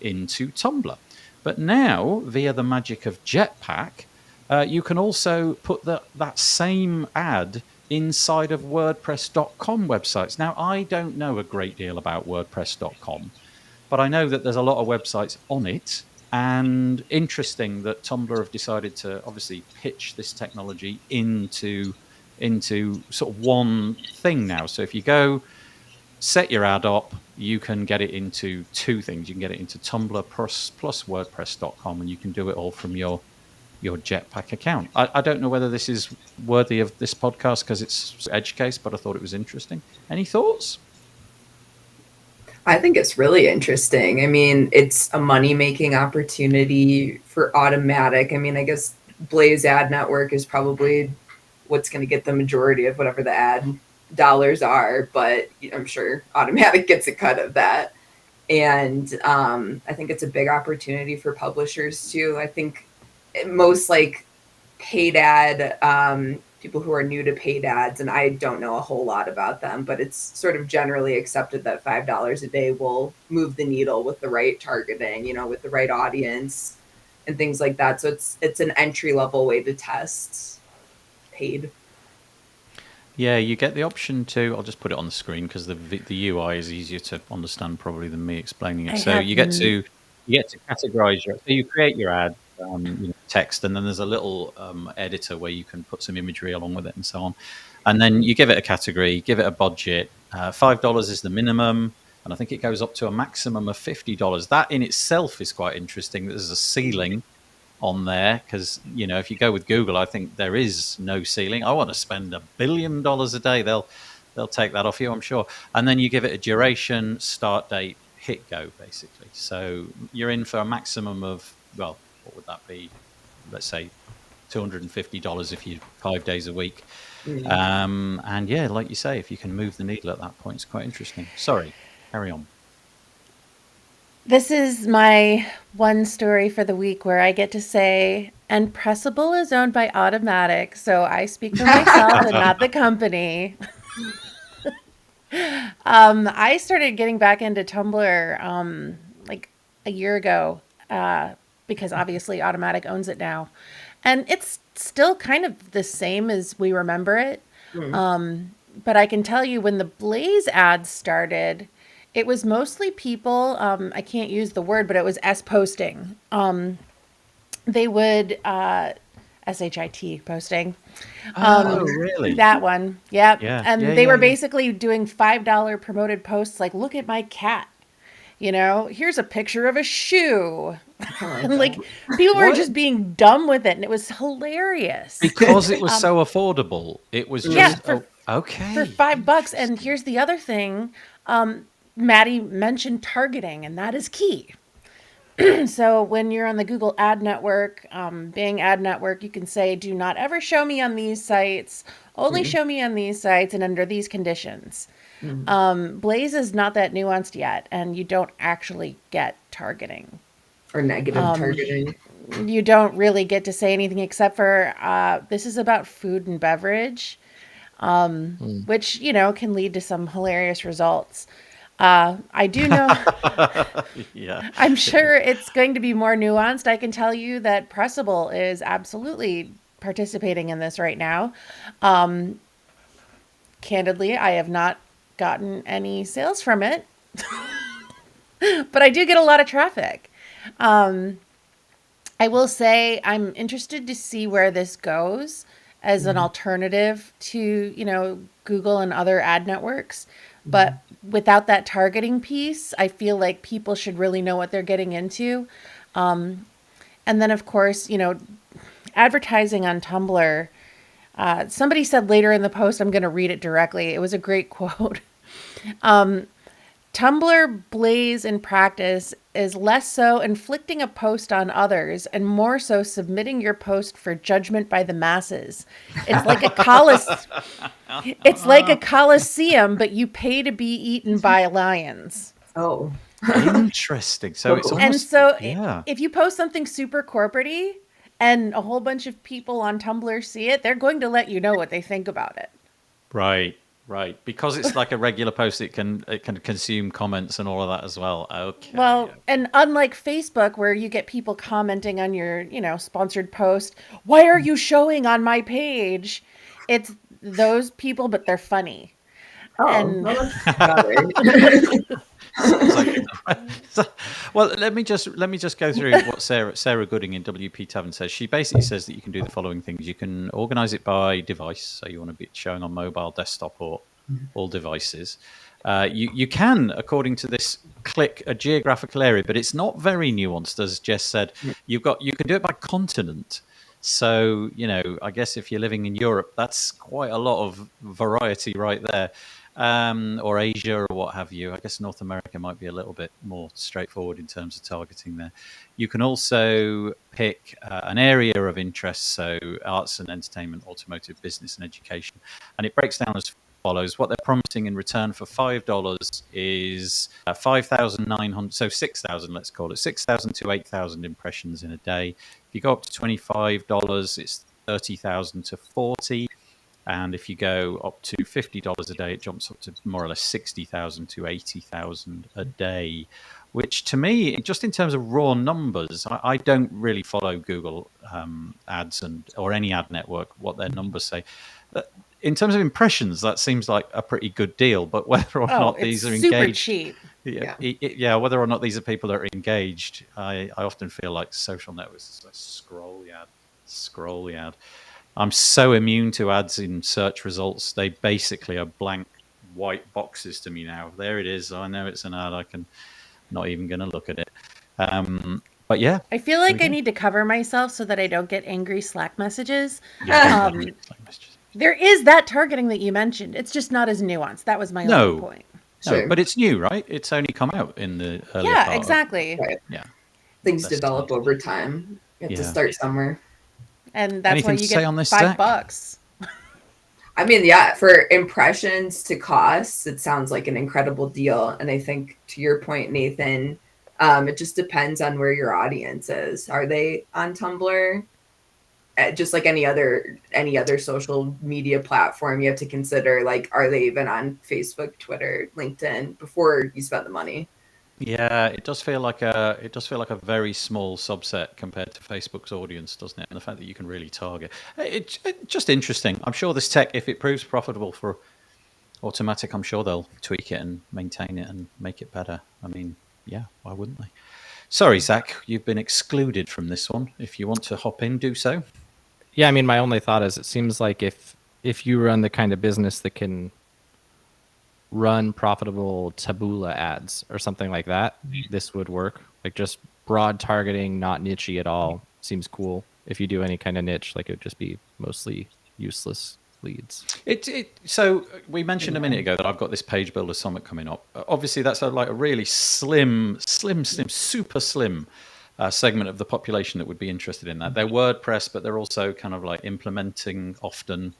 into Tumblr. But now, via the magic of Jetpack, you can also put that same ad inside of WordPress.com websites. Now, I don't know a great deal about WordPress.com, but I know that there's a lot of websites on it, and interesting that Tumblr have decided to obviously pitch this technology into sort of one thing now. So if you go set your ad up, you can get it into two things. You can get it into Tumblr plus WordPress.com, and you can do it all from your Jetpack account. I don't know whether this is worthy of this podcast because it's edge case, but I thought it was interesting. Any thoughts? I think it's really interesting. I mean, it's a money-making opportunity for Automatic. I mean, I guess Blaze Ad Network is probably what's going to get the majority of whatever the ad dollars are, but I'm sure Automatic gets a cut of that. And I think it's a big opportunity for publishers too. I think most like paid ad, people who are new to paid ads, and I don't know a whole lot about them, but it's sort of generally accepted that $5 a day will move the needle with the right targeting, with the right audience and things like that. So it's an entry level way to test paid. Yeah, you get the option to, I'll just put it on the screen because the UI is easier to understand probably than me explaining it. So you get to categorize so you create your ad, text, and then there's a little editor where you can put some imagery along with it and so on. And then you give it a category, give it a budget. $5 is the minimum, and I think it goes up to a maximum of $50. That in itself is quite interesting. There's a ceiling on there because, if you go with Google, I think there is no ceiling. I want to spend $1 billion a day. They'll take that off you, I'm sure. And then you give it a duration, start date, hit go, basically. So you're in for a maximum of, well, what would that be? Let's say $250 if you're 5 days a week. And yeah, like you say, if you can move the needle at that point, it's quite interesting. Sorry, carry on. This is my one story for the week where I get to say, and Pressable is owned by Automatic, so I speak for myself and not the company. I started getting back into Tumblr like a year ago because obviously Automatic owns it now. And it's still kind of the same as we remember it. But I can tell you when the Blaze ads started, it was mostly people, I can't use the word, but it was S-posting. They would, SHIT posting. Really? That one. Yep. Yeah. And Yeah, they were yeah. basically doing $5 promoted posts like, look at my cat. Here's a picture of a shoe. Like people were just being dumb with it, and it was hilarious. Because it was so affordable. It was just okay. For $5. And here's the other thing. Maddy mentioned targeting, and that is key. So when you're on the Google Ad Network, Bing Ad Network, you can say, do not ever show me on these sites, only show me on these sites and under these conditions. Blaze is not that nuanced yet, and you don't actually get targeting. Or negative targeting. You don't really get to say anything except for this is about food and beverage, which, can lead to some hilarious results. I do know, Yeah. I'm sure it's going to be more nuanced. I can tell you that Pressable is absolutely participating in this right now. Candidly, I have not gotten any sales from it, but I do get a lot of traffic. I will say I'm interested to see where this goes as an alternative to, Google and other ad networks. But without that targeting piece, I feel like people should really know what they're getting into. And then, of course, advertising on Tumblr. Somebody said later in the post, I'm going to read it directly. It was a great quote. Tumblr Blaze in practice is less so inflicting a post on others and more so submitting your post for judgment by the masses. It's like a coliseum, but you pay to be eaten by lions. Oh, Interesting. So it's almost, if you post something super corporate-y and a whole bunch of people on Tumblr see it, they're going to let you know what they think about it. Right. Because it's like a regular post, it can consume comments and all of that as well. Okay. Well, and unlike Facebook, where you get people commenting on your, sponsored post, why are you showing on my page? It's those people, but they're funny. Well, let me just go through what Sarah Gooding in WP Tavern says. She basically says that you can do the following things. You can organize it by device, so you want to be showing on mobile, desktop, or all devices. You can, according to this, click a geographical area, but it's not very nuanced, as Jess said. You can do it by continent. So, I guess if you're living in Europe, that's quite a lot of variety right there. Or Asia or what have you. I guess North America might be a little bit more straightforward in terms of targeting there. You can also pick an area of interest, so arts and entertainment, automotive, business and education. And it breaks down as follows. What they're promising in return for $5 is 5,900, so 6,000, let's call it, 6,000 to 8,000 impressions in a day. If you go up to $25, it's 30,000 to 40. And if you go up to $50 a day, it jumps up to more or less 60,000 to 80,000 a day, which to me, just in terms of raw numbers, I don't really follow Google ads or any ad network, what their numbers say. In terms of impressions, that seems like a pretty good deal, but whether or not these are engaged. Super cheap. Yeah, yeah. Whether or not these are people that are engaged, I often feel like social networks is like scroll the ad. I'm so immune to ads in search results. They basically are blank white boxes to me now. There it is. I know it's an ad. I can not even going to look at it. But yeah, I feel there we like I go. need to cover myself so that I don't get angry Slack messages. Yeah, don't Um, worry, it's like messages. There is that targeting that you mentioned. It's just not as nuanced. That was my only No, point. no, Sure. but it's new, right? It's only come out in the earlier Yeah, part. exactly. Right. Yeah, Things that's develop targeted. over time. You have to Yeah. start somewhere. And that's Anything why to you say get on this, $5. Zach? I mean, yeah, for impressions to costs, it sounds like an incredible deal. And I think to your point, Nathan, it just depends on where your audience is. Are they on Tumblr? Just like any other social media platform, you have to consider, like, are they even on Facebook, Twitter, LinkedIn before you spend the money? Yeah, it does feel like a very small subset compared to Facebook's audience, doesn't it? And the fact that you can really target it's just interesting. I'm sure this tech, if it proves profitable for Automatic, I'm sure they'll tweak it and maintain it and make it better. I mean, yeah, why wouldn't they? Sorry, Zach, you've been excluded from this one. If you want to hop in, do so. Yeah, I mean, my only thought is it seems like if you run the kind of business that can run profitable taboola ads or something like that, this would work. Like just broad targeting, not nichey at all, seems cool. If you do any kind of niche, like it would just be mostly useless leads. So we mentioned a minute ago that I've got this page builder summit coming up. Obviously, that's like a really slim, super slim segment of the population that would be interested in that. They're WordPress, but they're also kind of like implementing often,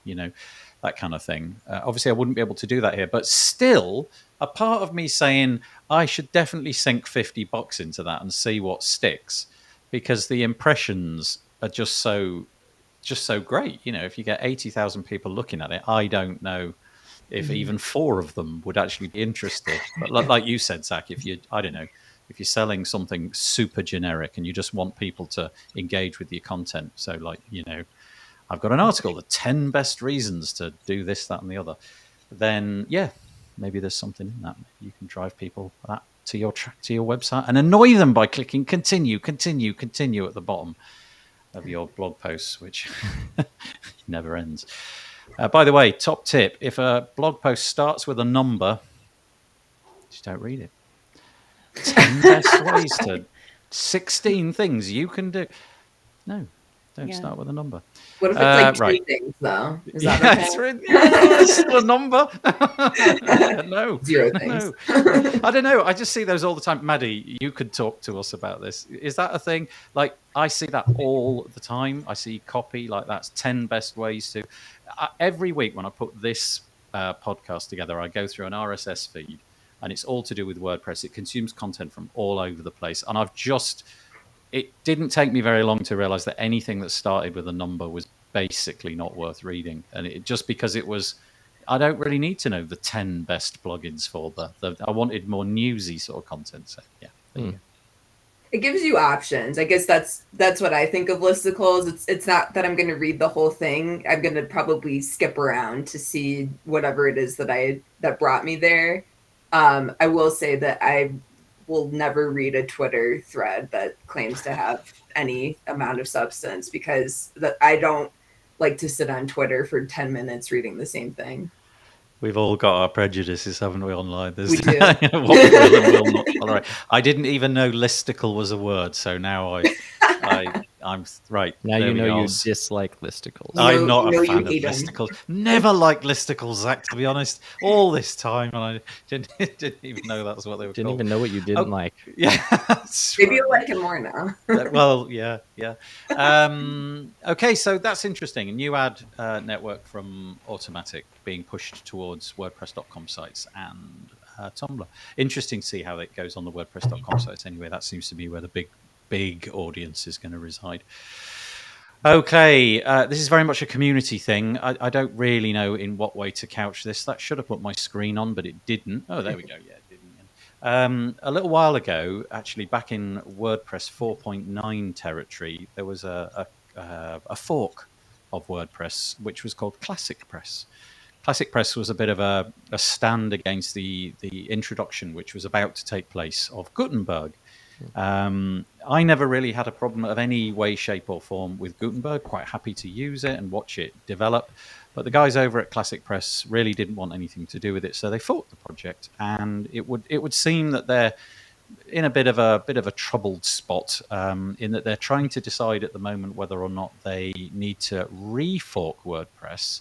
that kind of thing. Obviously, I wouldn't be able to do that here, but still, a part of me saying I should definitely sink $50 into that and see what sticks, because the impressions are just so great. If you get 80,000 people looking at it, I don't know if even 4 of them would actually be interested. But like you said, Zach, if you're selling something super generic and you just want people to engage with your content, so like, I've got an article, the 10 best reasons to do this, that, and the other, then yeah, maybe there's something in that. Maybe you can drive people to your website and annoy them by clicking continue at the bottom of your blog posts, which never ends. By the way, top tip: if a blog post starts with a number, just don't read it. 10 best ways to 16 things you can do. No, don't start with a number. What if it's like right? two things though? Is Yeah, that okay? it's still a number. No, 0 things. no. I don't know. I just see those all the time. Maddy, you could talk to us about this. Is that a thing? Like, I see that all the time. I see copy like that's 10 best ways to. Every week when I put this podcast together, I go through an RSS feed, and it's all to do with WordPress. It consumes content from all over the place, and it didn't take me very long to realize that anything that started with a number was basically not worth reading. And it just because it was, I don't really need to know the 10 best plugins for I wanted more newsy sort of content. So yeah, there you go. It gives you options. I guess that's what I think of listicles. It's not that I'm going to read the whole thing. I'm going to probably skip around to see whatever it is that brought me there. I will say that I will never read a Twitter thread that claims to have any amount of substance, because I don't like to sit on Twitter for 10 minutes reading the same thing. We've all got our prejudices, haven't we, online? We do. What we will and will not tolerate. I didn't even know listicle was a word, so now I'm right. Now there you we know go. you dislike listicles. I'm not a you fan of hate 'em. listicles. Never liked listicles, Zach, to be honest. All this time, and I didn't even know that's what they were Didn't called. even know what you didn't like. Yeah, that's Maybe right. you'll like it more now. Well, yeah. Okay, so that's interesting. A new ad network from Automatic being pushed towards WordPress.com sites and Tumblr. Interesting to see how it goes on the WordPress.com sites. Anyway, that seems to be where the big audience is going to reside. Okay, this is very much a community thing. I don't really know in what way to couch this. That should have put my screen on, but it didn't. Oh, there we go. Yeah, it didn't. A little while ago, actually, back in WordPress 4.9 territory, there was a fork of WordPress, which was called Classic Press. Classic Press was a bit of a stand against the introduction, which was about to take place, of Gutenberg. I never really had a problem of any way, shape, or form with Gutenberg. Quite happy to use it and watch it develop. But the guys over at Classic Press really didn't want anything to do with it, so they forked the project. And it would seem that they're in a bit of a troubled spot, in that they're trying to decide at the moment whether or not they need to refork WordPress,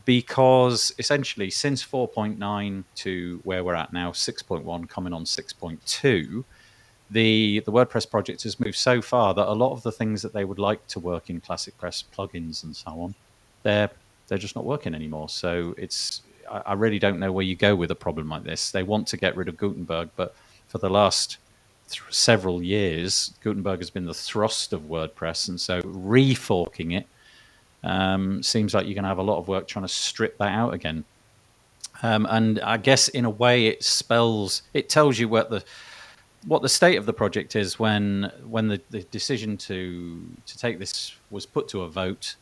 because essentially since 4.9 to where we're at now, 6.1 coming on 6.2, the WordPress project has moved so far that a lot of the things that they would like to work in Classic Press, plugins and so on, they're just not working anymore. So I really don't know where you go with a problem like this. They want to get rid of Gutenberg, but for the last several years, Gutenberg has been the thrust of WordPress, and so reforking it seems like you're going to have a lot of work trying to strip that out again. And I guess in a way it tells you what the state of the project is when the decision to take this was put to a vote.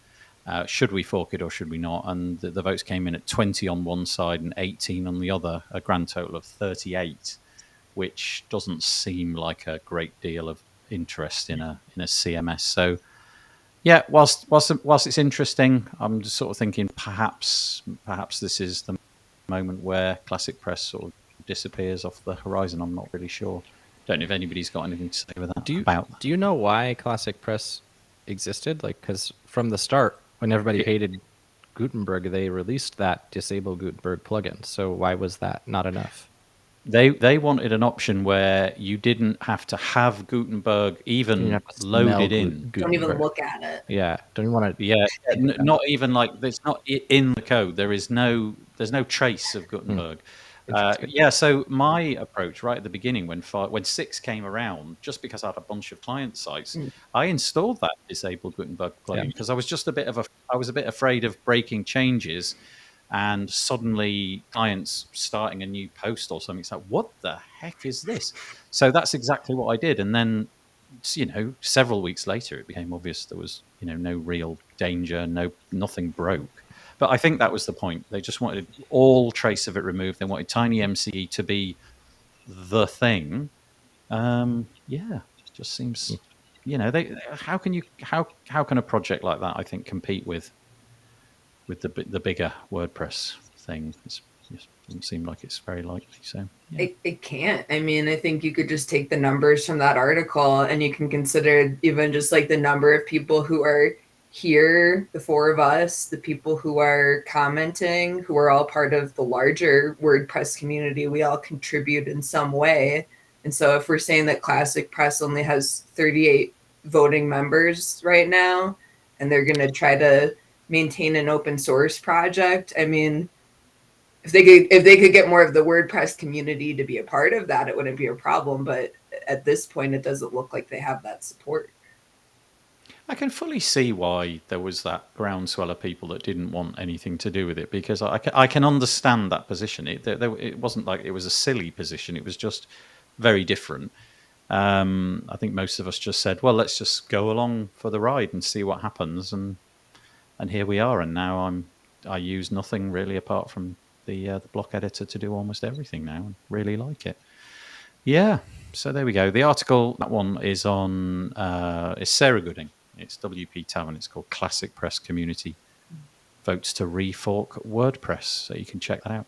Should we fork it or should we not? And the votes came in at 20 on one side and 18 on the other, a grand total of 38, which doesn't seem like a great deal of interest in a CMS. So yeah, whilst it's interesting, I'm just sort of thinking perhaps this is the moment where Classic Press sort of disappears off the horizon. I'm not really sure. Don't know if anybody's got anything to say with that. Do you know why Classic Press existed? Like, because from the start, when everybody hated Gutenberg, they released that disable Gutenberg plugin. So why was that not enough? They wanted an option where you didn't have to have Gutenberg even loaded in. Don't even look at it. Yeah, don't even want to. Yeah, not even like it's not in the code. There's no trace of Gutenberg. Yeah, so my approach right at the beginning when 6 came around, just because I had a bunch of client sites, I installed that disabled Gutenberg plugin because I was just a bit afraid of breaking changes and suddenly clients starting a new post or something. It's like, what the heck is this? So that's exactly what I did. And then, several weeks later, it became obvious there was, no real danger, nothing broke. But I think that was the point. They just wanted all trace of it removed. They wanted TinyMCE to be the thing. It just seems, how can a project like that, I think, compete with the bigger WordPress thing? It doesn't seem like it's very likely. So it can't. I mean, I think you could just take the numbers from that article and you can consider even just like the number of people who are here, the 4 of us, the people who are commenting, who are all part of the larger WordPress community. We all contribute in some way. And so if we're saying that Classic Press only has 38 voting members right now, and they're going to try to maintain an open source project, I mean, if they could get more of the WordPress community to be a part of that, it wouldn't be a problem. But at this point, it doesn't look like they have that support. I can fully see why there was that groundswell of people that didn't want anything to do with it, because I can understand that position. It wasn't like it was a silly position. It was just very different. I think most of us just said, well, let's just go along for the ride and see what happens. And here we are. And now I use nothing really apart from the block editor to do almost everything now, and really like it. Yeah. So there we go. The article, that one is on, is Sarah Gooding. It's WP Tavern. It's called Classic Press Community Votes to Refork WordPress. So you can check that out.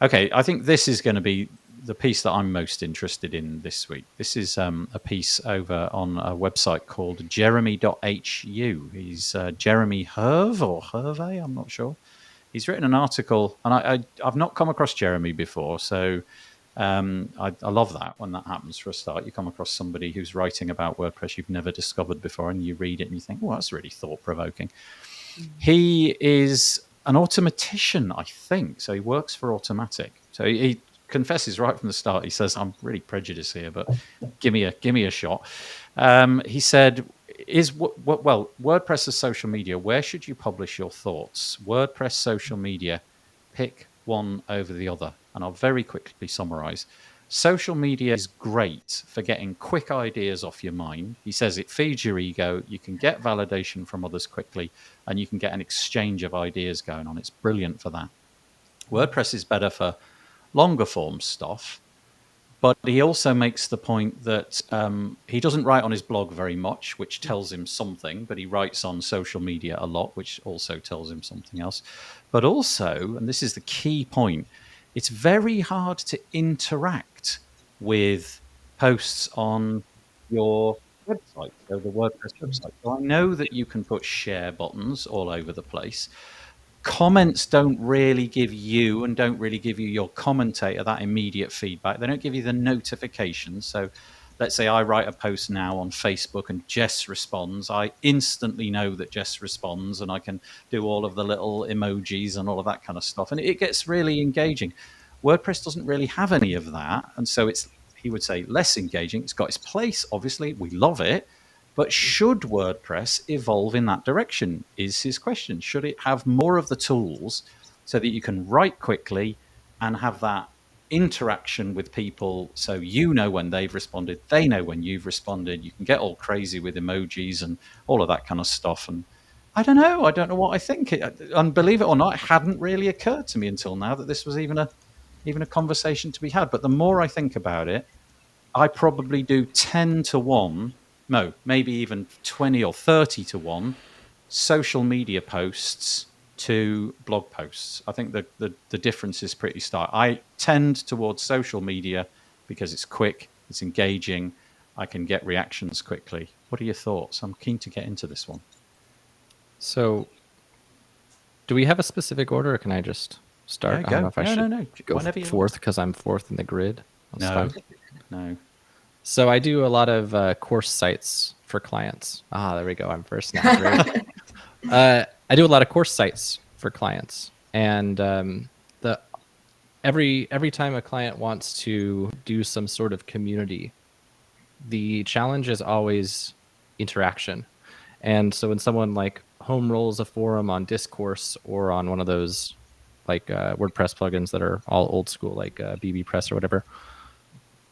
Okay, I think this is going to be the piece that I'm most interested in this week. This is a piece over on a website called jeremy.hu. He's Jeremy Herve or Herve, I'm not sure. He's written an article, and I've not come across Jeremy before, so I love that when that happens. For a start, you come across somebody who's writing about WordPress you've never discovered before, and you read it and you think, well, that's really thought-provoking. He is an automatician, I think. So he works for Automatic. So he confesses right from the start. He says, I'm really prejudiced here, but give me a shot. He said, WordPress is social media. Where should you publish your thoughts? WordPress, social media, pick one over the other. And I'll very quickly summarize. Social media is great for getting quick ideas off your mind. He says it feeds your ego. You can get validation from others quickly, and you can get an exchange of ideas going on. It's brilliant for that. WordPress is better for longer form stuff. But he also makes the point that he doesn't write on his blog very much, which tells him something, but he writes on social media a lot, which also tells him something else. But also, and this is the key point, it's very hard to interact with posts on your website, so the WordPress website. So I know that you can put share buttons all over the place. Comments don't really give you and don't really give you your commentator that immediate feedback. They don't give you the notifications. So let's say I write a post now on Facebook and Jess responds. I instantly know that Jess responds, and I can do all of the little emojis and all of that kind of stuff. And it gets really engaging. WordPress doesn't really have any of that. And so it's, he would say, less engaging. It's got its place, obviously. We love it. But should WordPress evolve in that direction is his question. Should it have more of the tools so that you can write quickly and have that interaction with people, so you know when they've responded, they know when you've responded, you can get all crazy with emojis and all of that kind of stuff. And I don't know what I think. And believe it or not, it hadn't really occurred to me until now that this was even a conversation to be had. But the more I think about it, I probably do 10 to 1, no, maybe even 20 or 30 to 1 social media posts to blog posts. I think the difference is pretty stark. I tend towards social media because it's quick, it's engaging, I can get reactions quickly. What are your thoughts? I'm keen to get into this one. So, do we have a specific order, or can I just start? Yeah, I don't know if I should no. go Whenever you fourth because I'm fourth in the grid. No. So I do a lot of course sites for clients. There we go. I'm first now. Great. I do a lot of course sites for clients, and every time a client wants to do some sort of community, the challenge is always interaction. And so when someone like home rolls a forum on Discourse or on one of those like WordPress plugins that are all old school, like BB Press or whatever,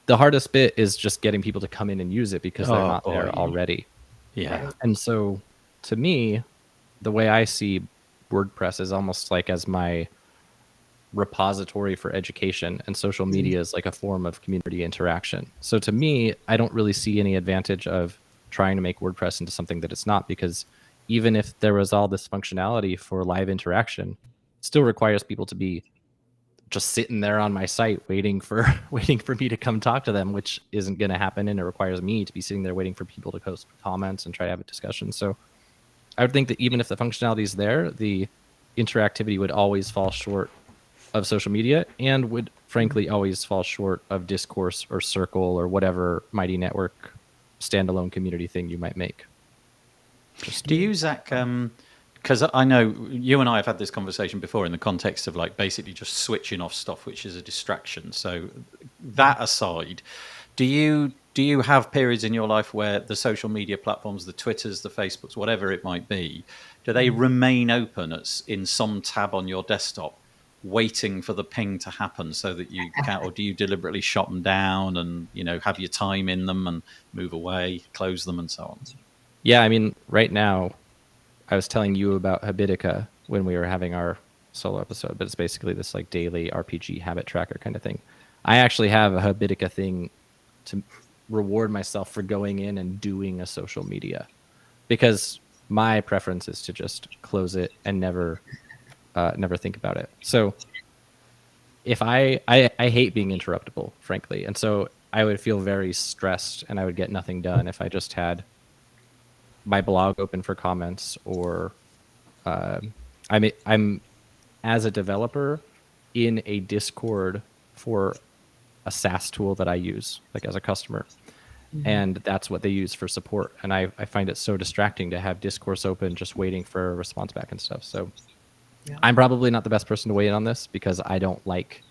the hardest bit is just getting people to come in and use it because they're not there already. Yeah. And so to me, the way I see WordPress is almost like as my repository for education, and social media is like a form of community interaction. So to me, I don't really see any advantage of trying to make WordPress into something that it's not, because even if there was all this functionality for live interaction, it still requires people to be just sitting there on my site waiting for me to come talk to them, which isn't going to happen. And it requires me to be sitting there waiting for people to post comments and try to have a discussion. So I would think that even if the functionality is there, the interactivity would always fall short of social media, and would frankly always fall short of Discourse or Circle or whatever Mighty Network standalone community thing you might make. Do you, Zach, because I know you and I have had this conversation before in the context of like basically just switching off stuff, which is a distraction. So that aside, do you have periods in your life where the social media platforms, the Twitters, the Facebooks, whatever it might be, do they remain open in some tab on your desktop, waiting for the ping to happen so that you can, or do you deliberately shut them down and, have your time in them and move away, close them and so on? Yeah, I mean, right now, I was telling you about Habitica when we were having our solo episode, but it's basically this like daily RPG habit tracker kind of thing. I actually have a Habitica thing to reward myself for going in and doing a social media, because my preference is to just close it and never think about it. So if I hate being interruptible, frankly. And so I would feel very stressed and I would get nothing done if I just had my blog open for comments, or I'm as a developer in a Discord for a SaaS tool that I use, like as a customer. Mm-hmm. And that's what they use for support. And I find it so distracting to have Discourse open, just waiting for a response back and stuff. So yeah. I'm probably not the best person to weigh in on this, because I don't like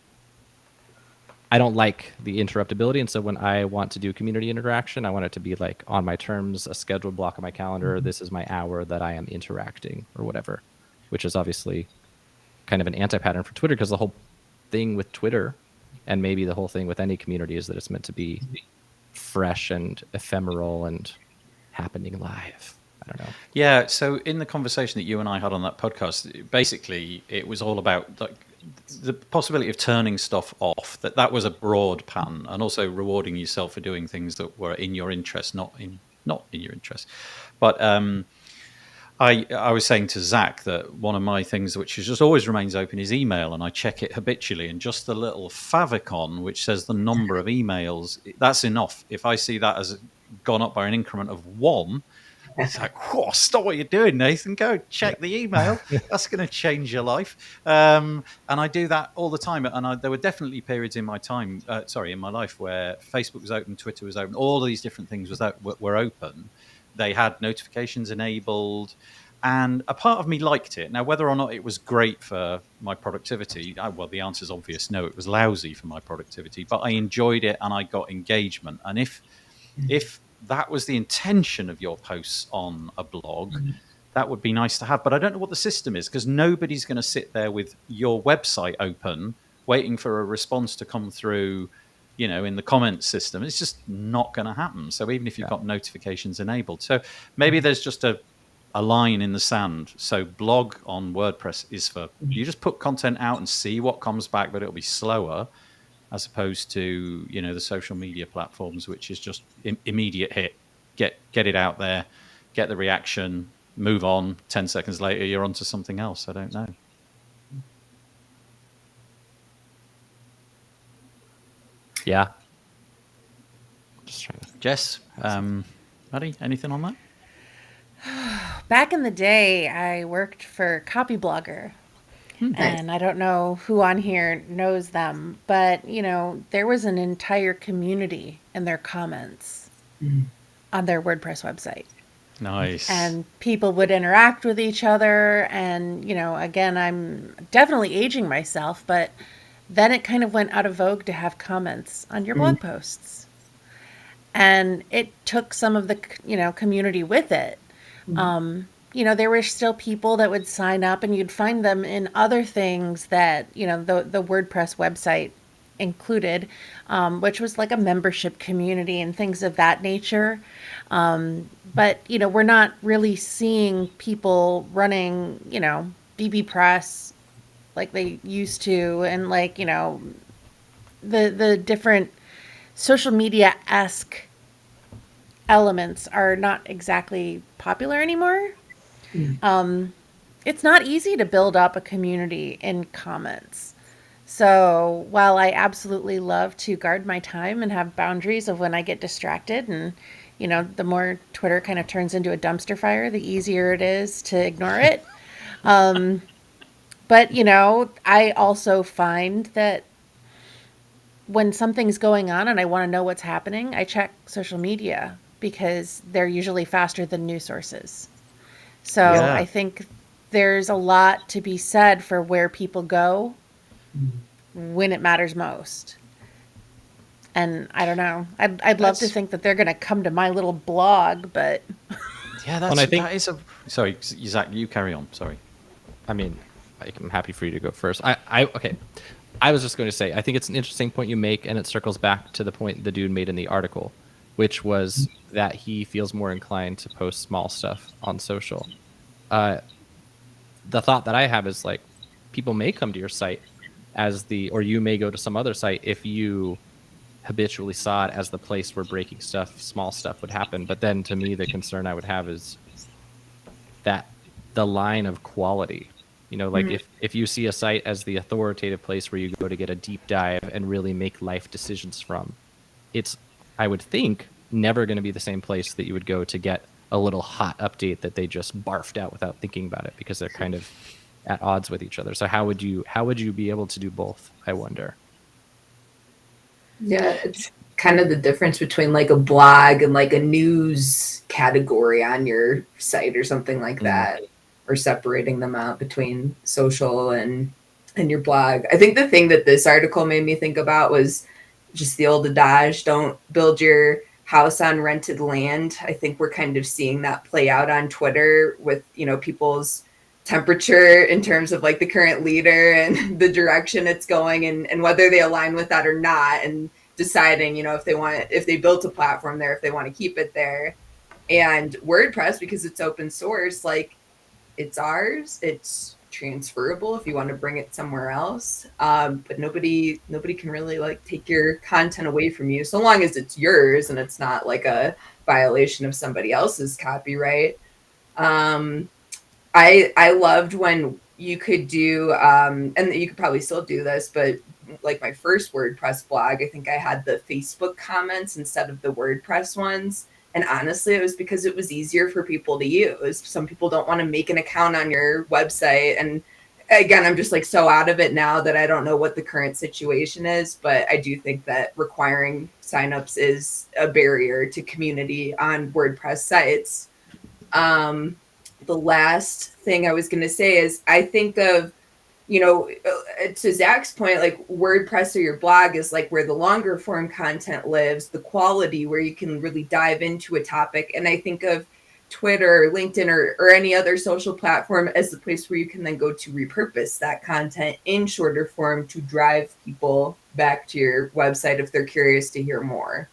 the interruptibility. And so when I want to do community interaction, I want it to be like on my terms, a scheduled block on my calendar. Mm-hmm. This is my hour that I am interacting or whatever, which is obviously kind of an anti-pattern for Twitter, because the whole thing with Twitter, and maybe the whole thing with any community, is that it's meant to be fresh and ephemeral and happening live. I don't know. Yeah. So in the conversation that you and I had on that podcast, basically it was all about like the possibility of turning stuff off, that was a broad pattern, and also rewarding yourself for doing things that were in your interest, not in your interest. But I was saying to Zach that one of my things which just always remains open is email, and I check it habitually, and just the little favicon which says the number of emails, that's enough. If I see that as gone up by an increment of 1, it's like, whoa, stop what you're doing, Nathan. Go check the email. That's going to change your life. And I do that all the time. And there were definitely periods in my in my life where Facebook was open, Twitter was open, all of these different things were open. They had notifications enabled. And a part of me liked it. Now, whether or not it was great for my productivity, well, the answer is obvious. No, it was lousy for my productivity. But I enjoyed it and I got engagement. And if that was the intention of your posts on a blog, that would be nice to have. But I don't know what the system is, because nobody's going to sit there with your website open waiting for a response to come through, in the comments system. It's just not going to happen. So even if you've got notifications enabled, so maybe there's just a line in the sand. So blog on WordPress is for you just put content out and see what comes back, but it'll be slower, as opposed to the social media platforms, which is just immediate hit, get it out there, get the reaction, move on. 10 seconds later, you're onto something else. I don't know. Yeah. Just trying to... Jess, Maddy, anything on that? Back in the day, I worked for Copyblogger. And I don't know who on here knows them, but, there was an entire community in their comments on their WordPress website. Nice. And people would interact with each other. And, again, I'm definitely aging myself, but then it kind of went out of vogue to have comments on your blog posts. And it took some of the, community with it. There were still people that would sign up, and you'd find them in other things that, the WordPress website included, which was like a membership community and things of that nature. But, we're not really seeing people running, BB Press like they used to, and like, the different social media-esque elements are not exactly popular anymore. It's not easy to build up a community in comments. So while I absolutely love to guard my time and have boundaries of when I get distracted, and the more Twitter kind of turns into a dumpster fire, the easier it is to ignore it. But I also find that when something's going on and I want to know what's happening, I check social media, because they're usually faster than news sources. So I think there's a lot to be said for where people go when it matters most. And I don't know. I'd love to think that they're going to come to my little blog, but that is a. Sorry, Zach, you carry on. Sorry. I mean, I'm happy for you to go first. Okay. I was just going to say, I think it's an interesting point you make, and it circles back to the point the dude made in the article, which was that he feels more inclined to post small stuff on social. The thought that I have is, like, people may come to your site or you may go to some other site if you habitually saw it as the place where breaking stuff, small stuff would happen. But then to me, the concern I would have is that the line of quality, if you see a site as the authoritative place where you go to get a deep dive and really make life decisions from, it's, I would think, never going to be the same place that you would go to get a little hot update that they just barfed out without thinking about it, because they're kind of at odds with each other. So how would you be able to do both, I wonder? Yeah, it's kind of the difference between like a blog and like a news category on your site or something like that, or separating them out between social and your blog. I think the thing that this article made me think about was just the old adage, don't build your house on rented land. I think we're kind of seeing that play out on Twitter with, people's temperature in terms of like the current leader and the direction it's going, and whether they align with that or not, and deciding, if they built a platform there, if they want to keep it there. And WordPress, because it's open source, like, it's ours, it's transferable if you want to bring it somewhere else. But nobody can really like take your content away from you so long as it's yours and it's not like a violation of somebody else's copyright. I loved when you could do and you could probably still do this, but like my first WordPress blog, I think I had the Facebook comments instead of the WordPress ones. And honestly, it was because it was easier for people to use. Some people don't want to make an account on your website. And again, I'm just like so out of it now that I don't know what the current situation is. But I do think that requiring signups is a barrier to community on WordPress sites. The last thing I was going to say is I think of, to Zach's point, like WordPress or your blog is like where the longer form content lives, the quality where you can really dive into a topic. And I think of Twitter, LinkedIn, or any other social platform as the place where you can then go to repurpose that content in shorter form to drive people back to your website if they're curious to hear more.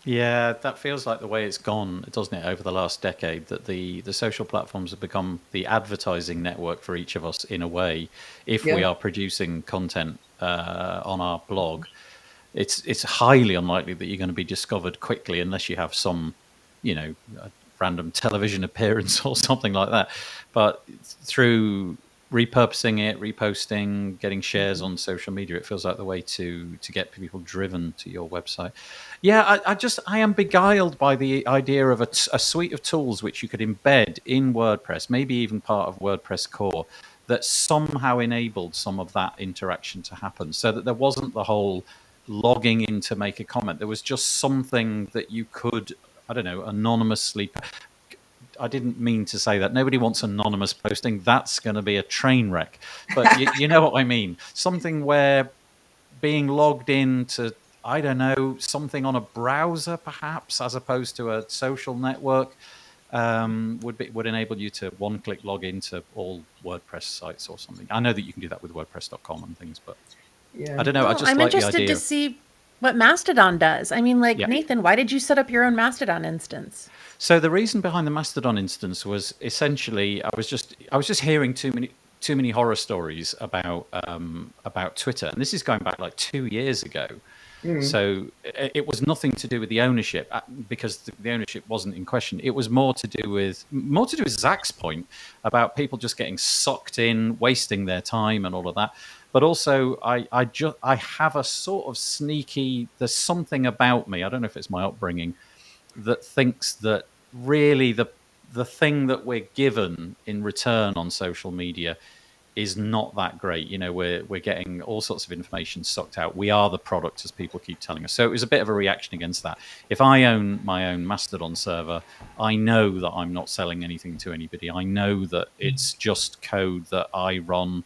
Yeah, that feels like the way it's gone, doesn't it, over the last decade, that the social platforms have become the advertising network for each of us in a way. If we are producing content on our blog, it's highly unlikely that you're going to be discovered quickly unless you have some, random television appearance or something like that. But through repurposing it, reposting, getting shares on social media, it feels like the way to get people driven to your website. Yeah, I am beguiled by the idea of a suite of tools which you could embed in WordPress, maybe even part of WordPress core, that somehow enabled some of that interaction to happen, so that there wasn't the whole logging in to make a comment. There was just something that you could, I don't know, anonymously. I didn't mean to say that. Nobody wants anonymous posting. That's going to be a train wreck. But you know what I mean? Something where being logged into, I don't know, something on a browser perhaps, as opposed to a social network, would enable you to one-click log into all WordPress sites or something. I know that you can do that with WordPress.com and things, but I don't know. I just I'm like the interested idea. to see what Mastodon does. I mean, like, Yeah. Nathan, why did you set up your own Mastodon instance? So the reason behind the Mastodon instance was essentially I was just hearing too many horror stories about Twitter, and this is going back like 2 years ago. So it was nothing to do with the ownership, because the ownership wasn't in question. It was more to do with Zach's point about people just getting sucked in, wasting their time and all of that. But also, I have a sort of sneaky. There's something about me. I don't know if it's my upbringing that thinks that really the thing that we're given in return on social media is not that great. We're getting all sorts of information sucked out. We are the product, as people keep telling us. So it was a bit of a reaction against that. If I own my own Mastodon server, I know that I'm not selling anything to anybody. I know that it's just code that I run,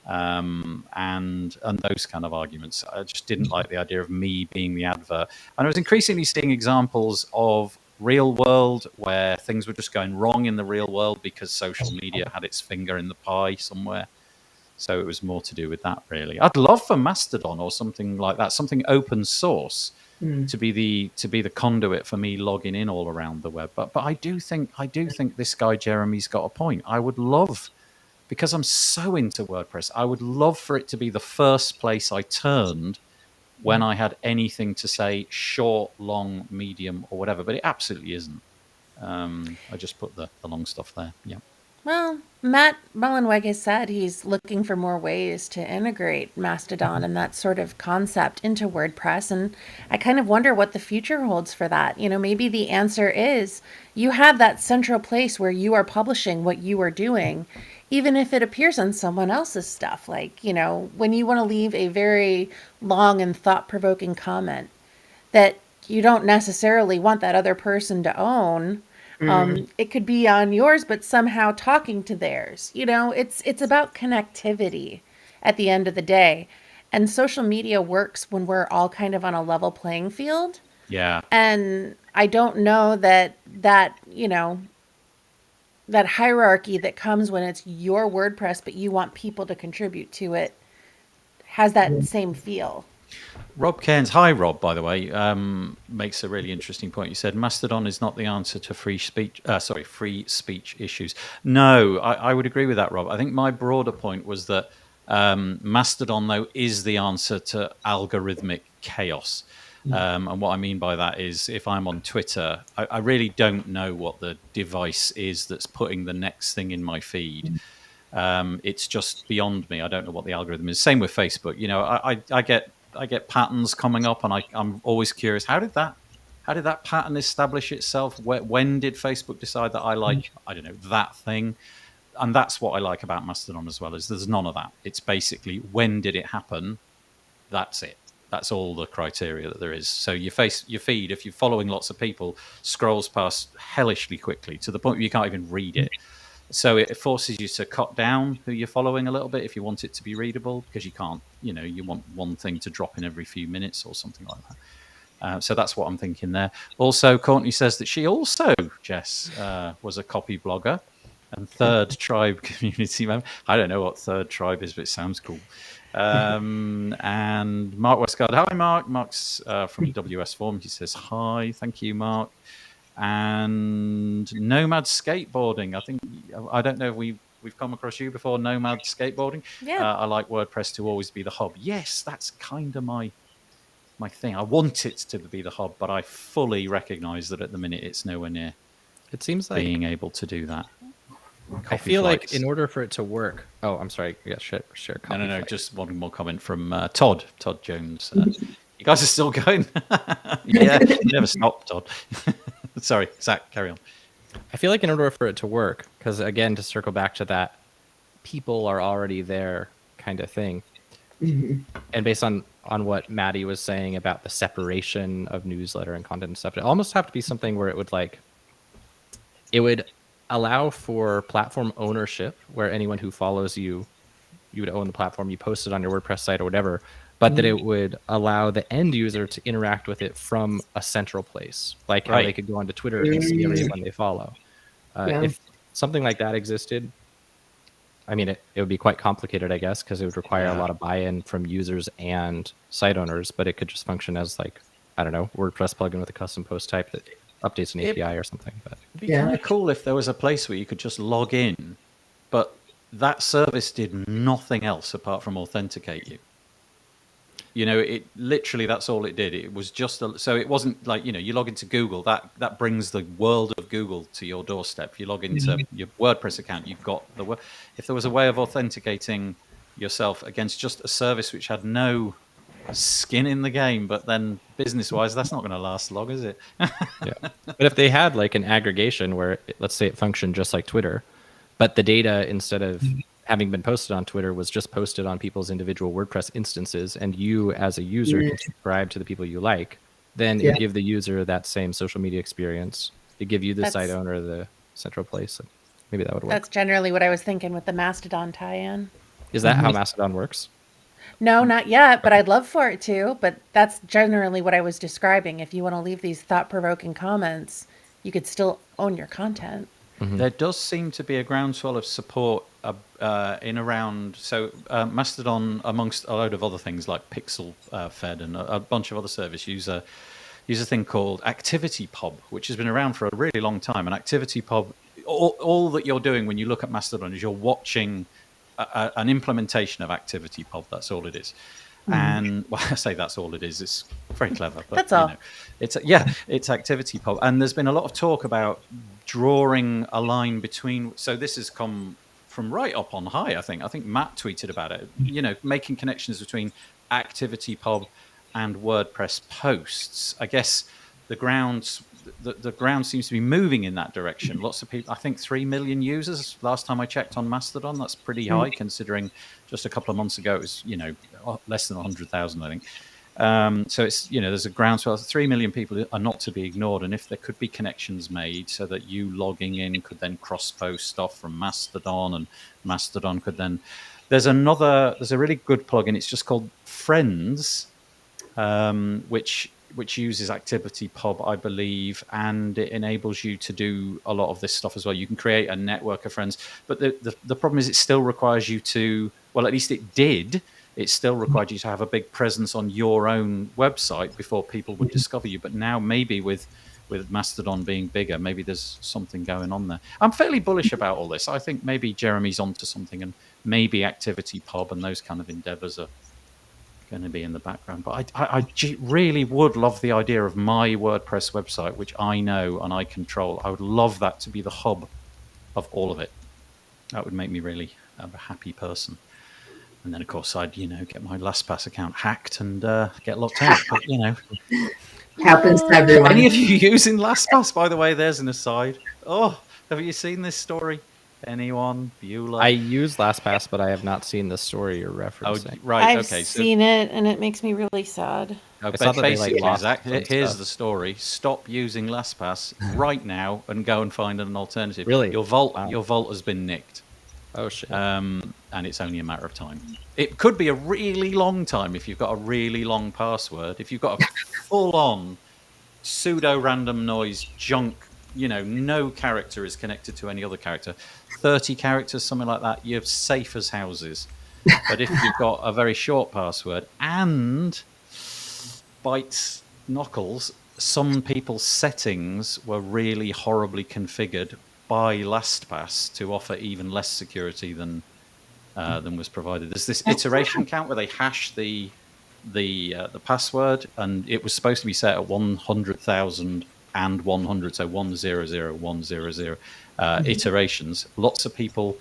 and those kind of arguments. I just didn't like the idea of me being the advert. And I was increasingly seeing examples of real world where things were just going wrong in the real world because social media had its finger in the pie somewhere. So it was more to do with that, really. I'd love for Mastodon or something like that, something open source, to be the conduit for me logging in all around the web. But I do think this guy Jeremy's got a point. I would love, because I'm so into WordPress, I would love for it to be the first place I turned when I had anything to say, short, long, medium, or whatever. But it absolutely isn't. I just put the long stuff there. Yeah. Well, Matt Mullenweg has said he's looking for more ways to integrate Mastodon and that sort of concept into WordPress. And I kind of wonder what the future holds for that. Maybe the answer is you have that central place where you are publishing what you are doing, even if it appears on someone else's stuff. Like, when you want to leave a very long and thought-provoking comment that you don't necessarily want that other person to own, it could be on yours, but somehow talking to theirs. It's about connectivity at the end of the day. And social media works when we're all kind of on a level playing field. Yeah. And I don't know that hierarchy that comes when it's your WordPress, but you want people to contribute to it, has that same feel. Rob Cairns, hi Rob, by the way, makes a really interesting point. You said Mastodon is not the answer to free speech issues. No, I would agree with that, Rob. I think my broader point was that Mastodon, though, is the answer to algorithmic chaos. And what I mean by that is if I'm on Twitter, I really don't know what the device is that's putting the next thing in my feed. It's just beyond me. I don't know what the algorithm is. Same with Facebook. You know, I get patterns coming up, and I'm always curious. How did that pattern establish itself? When did Facebook decide that I like, I don't know, that thing? And that's what I like about Mastodon as well, is there's none of that. It's basically, when did it happen? That's it. That's all the criteria that there is. So your feed, if you're following lots of people, scrolls past hellishly quickly to the point where you can't even read it. So it forces you to cut down who you're following a little bit if you want it to be readable, because you can't, you want one thing to drop in every few minutes or something like that. So that's what I'm thinking there. Also, Courtney says that she also, Jess, was a copy blogger and Third Tribe community member. I don't know what Third Tribe is, but it sounds cool. And Mark Westgard. Hi, Mark. Mark's from WS Form. He says, hi. Thank you, Mark. And Nomad Skateboarding. I don't know if we've come across you before. Nomad Skateboarding. Yeah. I like WordPress to always be the hub. Yes, that's kind of my thing. I want it to be the hub, but I fully recognize that at the minute it's nowhere near. It seems like being able to do that. I feel like in order for it to work. Oh, I'm sorry. Yeah, share. No. Just one more comment from Todd Jones. You guys are still going. Yeah, never stop, Todd. Sorry, Zach, carry on. I feel like in order for it to work, because again, to circle back to that, people are already there kind of thing. And based on what Maddy was saying about the separation of newsletter and content and stuff, it almost have to be something where it would allow for platform ownership, where anyone who follows you would own the platform, you post it on your WordPress site or whatever, but that it would allow the end user to interact with it from a central place, like how they could go onto Twitter and see everyone they follow. If something like that existed, I mean, it would be quite complicated, I guess, because it would require a lot of buy-in from users and site owners, but it could just function as like, I don't know, WordPress plugin with a custom post type that updates an API or something. But it'd be kind of cool if there was a place where you could just log in, but that service did nothing else apart from authenticate you. It literally, that's all it did. It was just so it wasn't like, you log into Google, that brings the world of Google to your doorstep. You log into your WordPress account, you've got if there was a way of authenticating yourself against just a service which had no skin in the game, but then business-wise, that's not going to last long, is it? But if they had like an aggregation where, let's say it functioned just like Twitter, but the data, instead of having been posted on Twitter, was just posted on people's individual WordPress instances, and you as a user can subscribe to the people you like, then it give the user that same social media experience. It give you the site owner the central place. Maybe that would work. That's generally what I was thinking with the Mastodon tie-in. Is that how Mastodon works? No, not yet, but I'd love for it to. But that's generally what I was describing. If you want to leave these thought-provoking comments, you could still own your content. There does seem to be a groundswell of support in around Mastodon, amongst a load of other things like Pixel Fed and a bunch of other services, use a thing called ActivityPub, which has been around for a really long time. And ActivityPub, all that you're doing when you look at Mastodon is you're watching an implementation of ActivityPub. That's all it is. And I say that's all it is. It's very clever, but that's all. It's ActivityPub, and there's been a lot of talk about drawing a line between. So this has come from right up on high. I think Matt tweeted about it. Making connections between ActivityPub and WordPress posts. I guess the ground seems to be moving in that direction. Lots of people, I think 3 million users last time I checked on Mastodon. That's pretty high considering just a couple of months ago it was, less than 100,000, I think. So it's, there's a groundswell. 3 million people are not to be ignored. And if there could be connections made so that you logging in could then cross-post stuff from Mastodon, and Mastodon could then... There's a really good plugin. It's just called Friends, which uses ActivityPub, I believe, and it enables you to do a lot of this stuff as well. You can create a network of friends, but the problem is it still requires you to, well, at least it did, it still required you to have a big presence on your own website before people would discover you. But now maybe with Mastodon being bigger, maybe there's something going on there. I'm fairly bullish about all this. I think maybe Jeremy's onto something, and maybe ActivityPub and those kind of endeavors are going to be in the background. But I really would love the idea of my WordPress website, which I know and I control. I would love that to be the hub of all of it. That would make me really a happy person. And then, of course, I'd get my LastPass account hacked and get locked out. But Happens to everyone. Any of you using LastPass, by the way? There's an aside. Oh, have you seen this story? Anyone? Bueller? I use LastPass, but I have not seen the story you're referencing. Oh, right. I've Okay. seen it, and it makes me really sad. Okay, saw that they, basically, lost Zach, some here's stuff. the story. Stop using LastPass right now and go and find an alternative. Really? Your vault Wow. has been nicked. Oh shit. And it's only a matter of time. It could be a really long time if you've got a really long password. If you've got a full-on pseudo-random noise junk, no character is connected to any other character, 30 characters, something like that, you're safe as houses. But if you've got a very short password and bites knuckles, some people's settings were really horribly configured by LastPass to offer even less security than was provided. There's this iteration count where they hash the password, and it was supposed to be set at 100,000 and 100, so 100,100 iterations. Lots of people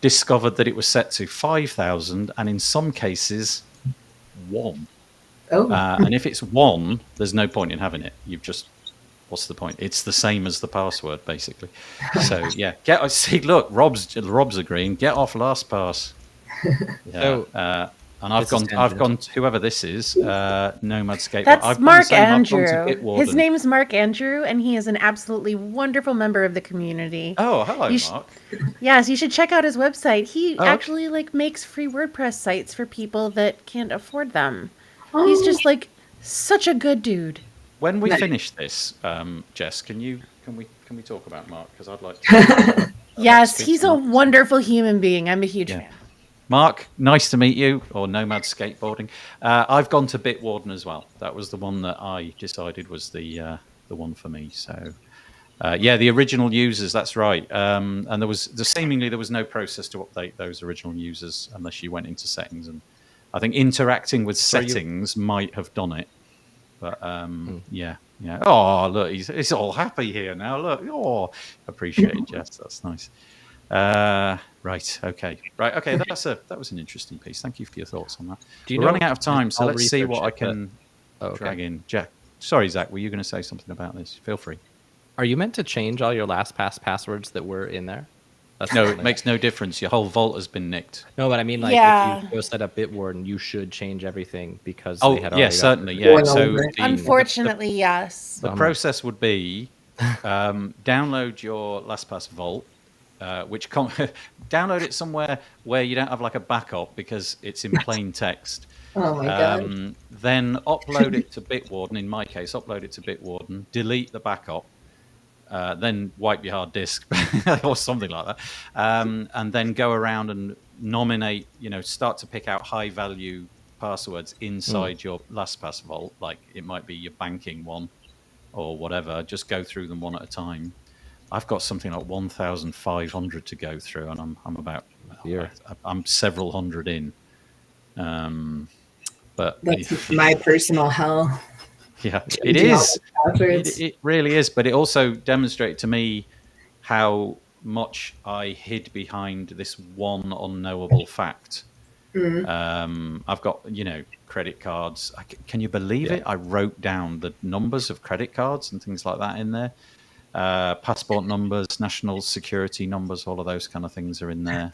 discovered that it was set to 5,000, and in some cases, 1. Oh. And if it's 1, there's no point in having it. You've just, what's the point? It's the same as the password, basically. So yeah, look, Rob's agreeing. Get off LastPass. Yeah. And I've gone. Whoever this is, Nomad Skateboard. That's Mark Andrew. Bitwarden. His name is Mark Andrew, and he is an absolutely wonderful member of the community. Oh, hello, Mark. Yes, you should check out his website. He okay. actually makes free WordPress sites for people that can't afford them. He's just such a good dude. When we finish this, Jess, can we talk about Mark? Because I'd like to. Yes, he's a wonderful human being. I'm a huge fan. Mark, nice to meet you, or Nomad Skateboarding. I've gone to Bitwarden as well. That was the one that I decided was the one for me. So, the original users, that's right. And there was no process to update those original users unless you went into settings. And I think interacting with settings might have done it. But yeah. Oh, look, he's all happy here now. Look, appreciate it, Jess. That's nice. Right. Okay. That was an interesting piece. Thank you for your thoughts on that. We're running out of time, so let's see what I can drag in. Jack, sorry, Zach, were you going to say something about this? Feel free. Are you meant to change all your LastPass passwords that were in there? No, it makes no difference. Your whole vault has been nicked. No, but I mean, if you go set up Bitwarden, you should change everything because they had already certainly, yeah. So unfortunately, yes. The process would be download your LastPass vault. Download it somewhere where you don't have a backup because it's in plain text. Oh my god. Then upload it to Bitwarden. In my case, upload it to Bitwarden. Delete the backup. Then wipe your hard disk or something like that. And then go around and nominate. Start to pick out high value passwords inside your LastPass vault. Like it might be your banking one or whatever. Just go through them one at a time. I've got something like 1,500 to go through, and I'm several hundred in. But that's my personal hell. Yeah, it is. It really is. But it also demonstrated to me how much I hid behind this one unknowable fact. I've got, credit cards. Can you believe it? I wrote down the numbers of credit cards and things like that in there. Passport numbers, national security numbers, all of those kind of things are in there.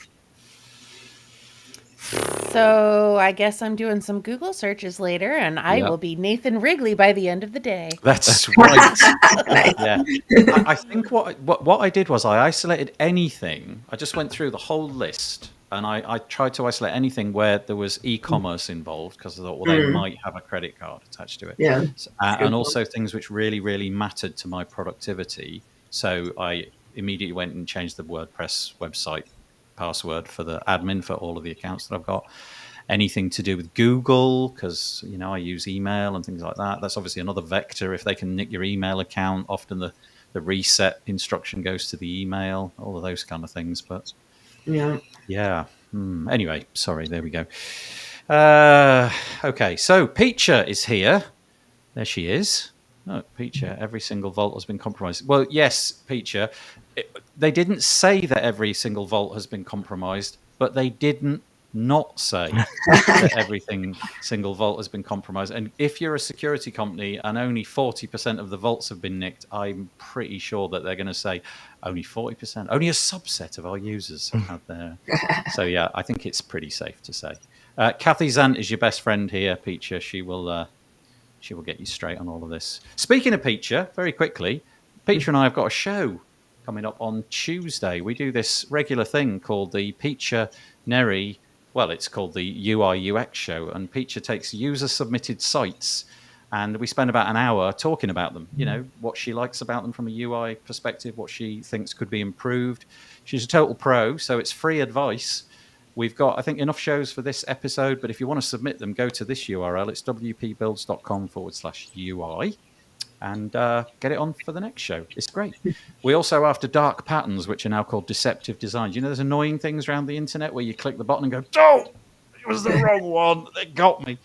So I guess I'm doing some Google searches later, and I will be Nathan Wrigley by the end of the day. That's right. Yeah. I think what I did was I isolated anything. I just went through the whole list, and I tried to isolate anything where there was e-commerce involved because I thought, they might have a credit card attached to it. Yeah. And also things which really, really mattered to my productivity. So I immediately went and changed the WordPress website password for the admin for all of the accounts that I've got. anything to do with Google, because I use email and things like that. That's obviously another vector. If they can nick your email account, often the reset instruction goes to the email, all of those kind of things. But yeah. Anyway, sorry, there we go. Okay, so Peacher is here. There she is. Oh, Peacher, every single vault has been compromised. Well, yes, Peacher. They didn't say that every single vault has been compromised, but they didn't not say that single vault has been compromised. And if you're a security company and only 40% of the vaults have been nicked, I'm pretty sure that they're going to say only 40%, only a subset of our users have had their. So yeah, I think it's pretty safe to say. Kathy Zant is your best friend here, Peacher. She will get you straight on all of this. Speaking of Peacher, very quickly, Peacher and I have got a show coming up on Tuesday. We do this regular thing called the Peacher Neri. Well, it's called the UI UX show, and Peacher takes user-submitted sites, and we spend about an hour talking about them. What she likes about them from a UI perspective, what she thinks could be improved. She's a total pro, so it's free advice. We've got, I think, enough shows for this episode, but if you want to submit them, go to this URL. It's wpbuilds.com/UI and get it on for the next show. It's great. We also, after dark patterns, which are now called deceptive designs. There's annoying things around the internet where you click the button and go, oh, it was the wrong one. It got me.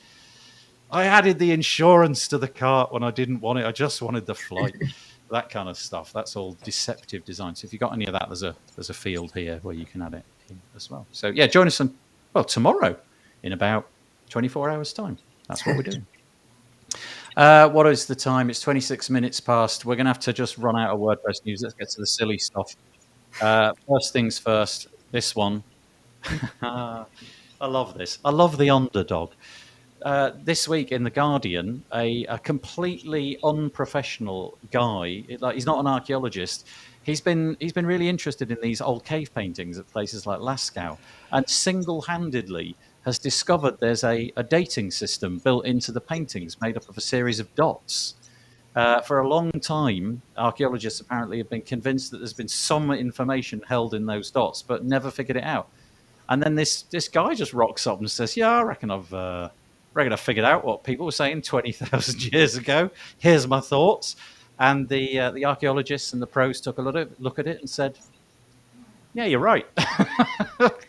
I added the insurance to the cart when I didn't want it. I just wanted the flight. That kind of stuff. That's all deceptive design. So if you've got any of that, there's a field here where you can add it as well. So yeah, join us tomorrow in about 24 hours time. That's what we're doing. What is the time? It's 26 minutes past. We're going to have to just run out of WordPress news. Let's get to the silly stuff. First things first, this one. I love this. I love the underdog. This week in The Guardian, a completely unprofessional guy, he's not an archaeologist, he's been really interested in these old cave paintings at places like Lascaux, and single-handedly has discovered there's a dating system built into the paintings made up of a series of dots. For a long time, archaeologists apparently have been convinced that there's been some information held in those dots, but never figured it out. And then this guy just rocks up and says, yeah, I reckon I've figured out what people were saying 20,000 years ago. Here's my thoughts. And the archaeologists and the pros took a look at it and said, yeah, you're right.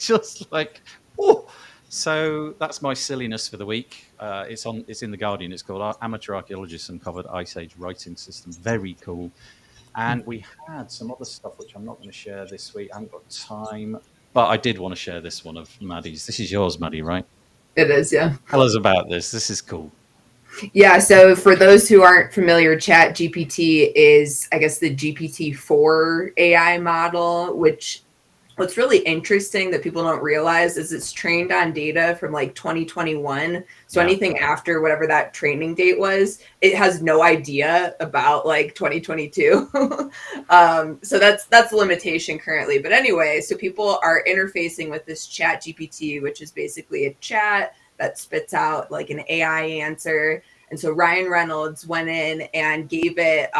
Just like, oh. So that's my silliness for the week. It's in The Guardian. It's called Amateur Archaeologists Uncovered Ice Age Writing System. Very cool. And we had some other stuff which I'm not going to share this week. I haven't got time. But I did want to share this one of Maddy's. This is yours, Maddy, right? It is, yeah. Tell us about this. This is cool. Yeah, so for those who aren't familiar, ChatGPT is, I guess, the GPT-4 AI model, which what's really interesting that people don't realize is it's trained on data from like 2021. So anything after whatever that training date was, it has no idea about like 2022. So that's the limitation currently. But anyway, so people are interfacing with this ChatGPT, which is basically a chat that spits out like an AI answer. And so Ryan Reynolds went in and gave it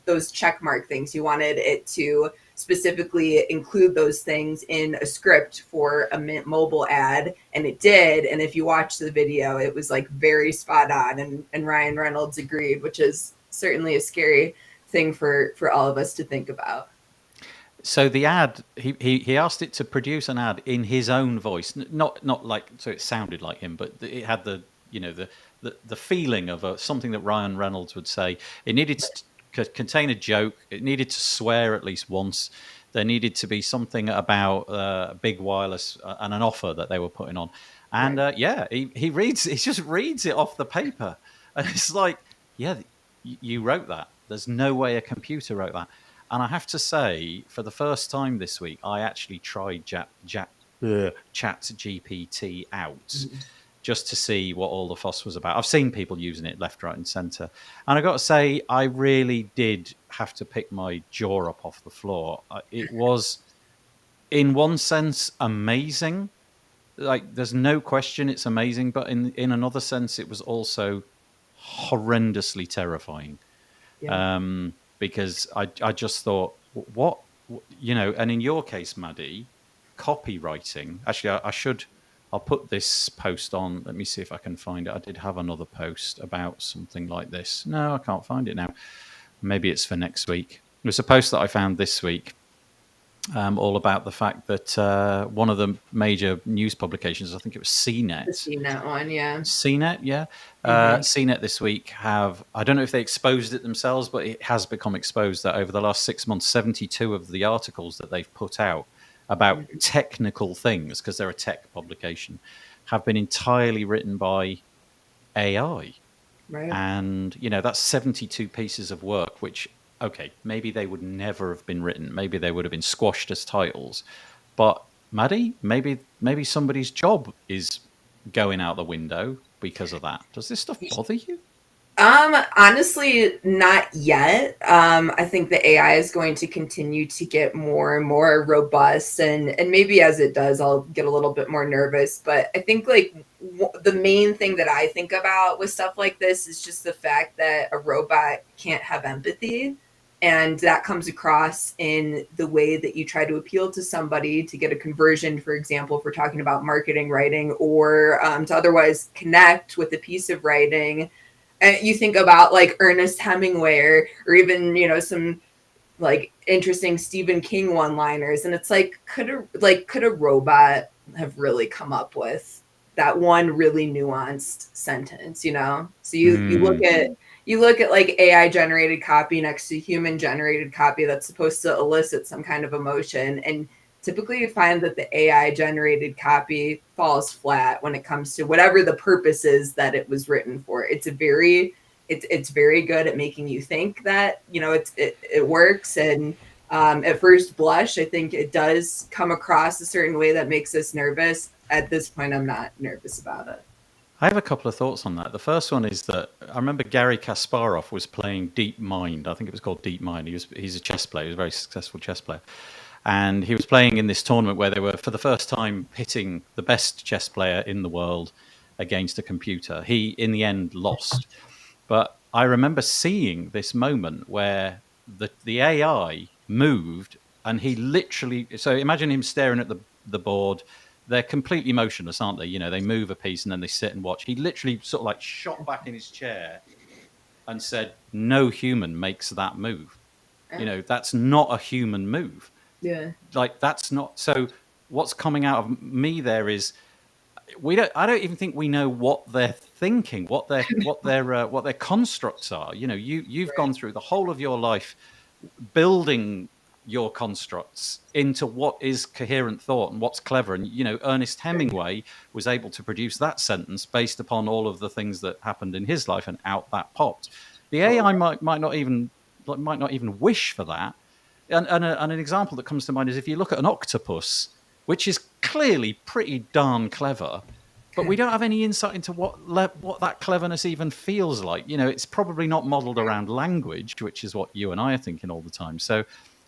those check mark things. He wanted it to specifically include those things in a script for a Mint mobile ad, and it did. And if you watch the video, it was like very spot on, and Ryan Reynolds agreed, which is certainly a scary thing for all of us to think about. So the ad, he asked it to produce an ad in his own voice, not like so it sounded like him, but it had the feeling of something that Ryan Reynolds would say. It needed to contain a joke. It needed to swear at least once. There needed to be something about big wireless and an offer that they were putting on. And he just reads it off the paper, and it's like, yeah, you wrote that. There's no way a computer wrote that. And I have to say, for the first time this week, I actually tried ChatGPT out just to see what all the fuss was about. I've seen people using it left, right, and centre. And I got to say, I really did have to pick my jaw up off the floor. It was, in one sense, amazing. Like, there's no question it's amazing. But in another sense, it was also horrendously terrifying. Yeah. Because I just thought, and in your case, Maddy, copywriting. Actually, I'll put this post on. Let me see if I can find it. I did have another post about something like this. No, I can't find it now. Maybe it's for next week. It was a post that I found this week, all about the fact that one of the major news publications, I think it was CNET. The CNET one, yeah. CNET, yeah. Mhm. CNET this week I don't know if they exposed it themselves, but it has become exposed that over the last 6 months, 72 of the articles that they've put out about technical things, because they're a tech publication, have been entirely written by AI. Right. And, that's 72 pieces of work, which, okay, maybe they would never have been written. Maybe they would have been squashed as titles. But, Maddy, maybe somebody's job is going out the window because of that. Does this stuff bother you? Honestly, not yet. I think the AI is going to continue to get more and more robust, and maybe as it does, I'll get a little bit more nervous. But I think like the main thing that I think about with stuff like this is just the fact that a robot can't have empathy, and that comes across in the way that you try to appeal to somebody to get a conversion, for example, if we're talking about marketing writing, or to otherwise connect with a piece of writing. And you think about like Ernest Hemingway or even, some like interesting Stephen King one-liners. And it's like, could a robot have really come up with that one really nuanced sentence? So you look at like AI generated copy next to human generated copy that's supposed to elicit some kind of emotion. And typically you find that the AI generated copy falls flat when it comes to whatever the purpose is that it was written for. It's very good at making you think that, it works. And at first blush, I think it does come across a certain way that makes us nervous. At this point, I'm not nervous about it. I have a couple of thoughts on that. The first one is that I remember Gary Kasparov was playing Deep Mind. I think it was called Deep Mind. He's a chess player. He was a very successful chess player. And he was playing in this tournament where they were, for the first time, pitting the best chess player in the world against a computer. He, in the end, lost. But I remember seeing this moment where the AI moved, and he literally... So imagine him staring at the board. They're completely motionless, aren't they? They move a piece and then they sit and watch. He literally sort of like shot back in his chair and said, "No human makes that move. That's not a human move." Yeah. Like, that's not... So what's coming out of me there is I don't even think we know what they're thinking, what their constructs are. You've Right. gone through the whole of your life building your constructs into what is coherent thought and what's clever. And Ernest Hemingway was able to produce that sentence based upon all of the things that happened in his life, and out that popped. The AI might not even wish for that. And an example that comes to mind is if you look at an octopus, which is clearly pretty darn clever, but we don't have any insight into what that cleverness even feels like. It's probably not modeled around language, which is what you and I are thinking all the time. So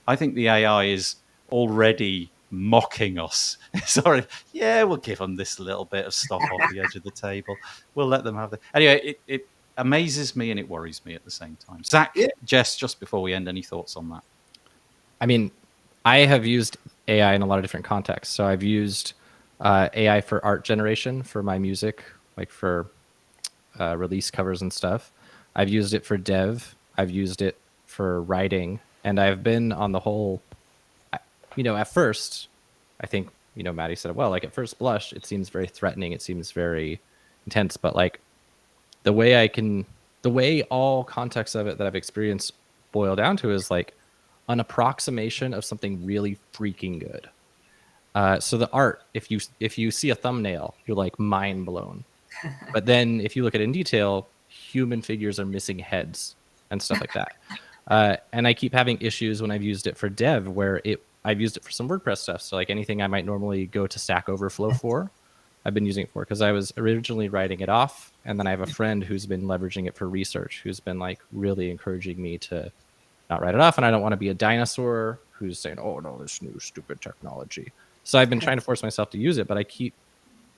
I think the AI is already mocking us. Sorry. Yeah, we'll give them this little bit of stuff off the edge of the table. We'll let them have it. Anyway, it amazes me and it worries me at the same time. Zach, Jess, just before we end, any thoughts on that? I mean, I have used AI in a lot of different contexts. So I've used AI for art generation for my music, like for release covers and stuff. I've used it for dev. I've used it for writing. And I've been on the whole, at first, I think, Maddy said it well, like at first blush, it seems very threatening. It seems very intense. But like the way all context of it that I've experienced boil down to is like an approximation of something really freaking good. So the art, if you see a thumbnail, you're like mind blown. But then if you look at it in detail, human figures are missing heads and stuff like that. And I keep having issues when I've used it for dev, where I've used it for some WordPress stuff. So like anything I might normally go to Stack Overflow for, I've been using it for, because I was originally writing it off. And then I have a friend who's been leveraging it for research, who's been like really encouraging me to not write it off. And I don't want to be a dinosaur who's saying, "Oh no, this new stupid technology." So I've been trying to force myself to use it, but I keep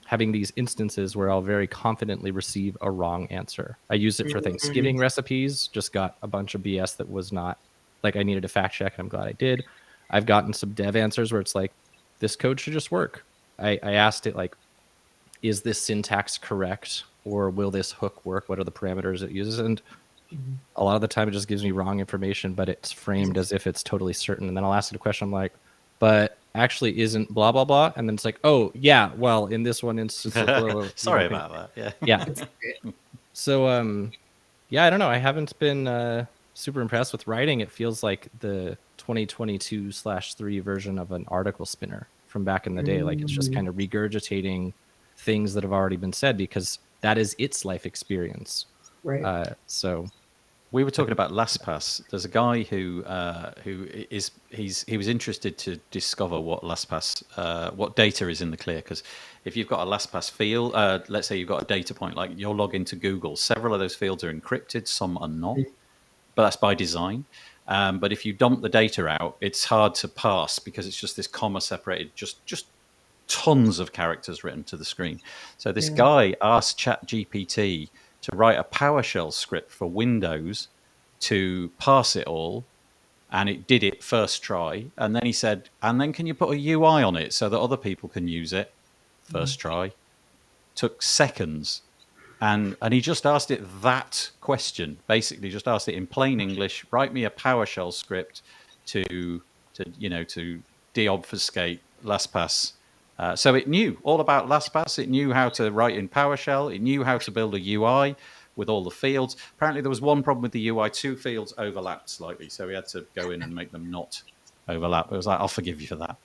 having these instances where I'll very confidently receive a wrong answer. I used it for Thanksgiving recipes, just got a bunch of BS that was not, like, I needed a fact check, and I'm glad I did. I've gotten some dev answers where it's like, this code should just work. I asked it like, is this syntax correct, or will this hook work? What are the parameters it uses? And a lot of the time it just gives me wrong information, but it's framed as if it's totally certain. And then I'll ask it a question. I'm like, but actually isn't blah, blah, blah. And then it's like, oh yeah, well, in this one instance, Sorry about that. Yeah. Yeah. So, yeah, I don't know. I haven't been super impressed with writing. It feels like the 2022/3 version of an article spinner from back in the day. Like it's just kind of regurgitating things that have already been said because that is its life experience. Right. So we were talking about LastPass. There's a guy who was interested to discover what LastPass, what data is in the clear. Because if you've got a LastPass field, let's say you've got a data point, like you'll log into Google, several of those fields are encrypted, some are not, but that's by design. But if you dump the data out, it's hard to parse because it's just this comma separated, just tons of characters written to the screen. So this guy asked ChatGPT to write a PowerShell script for Windows to parse it all, and it did it first try. And then he said, and then can you put a UI on it so that other people can use it? First try. Took seconds. And he just asked it that question, basically just asked it in plain English, write me a PowerShell script to deobfuscate LastPass. So it knew all about LastPass. It knew how to write in PowerShell. It knew how to build a UI with all the fields. Apparently, there was one problem with the UI. 2 fields overlapped slightly. So we had to go in and make them not overlap. It was like, I'll forgive you for that.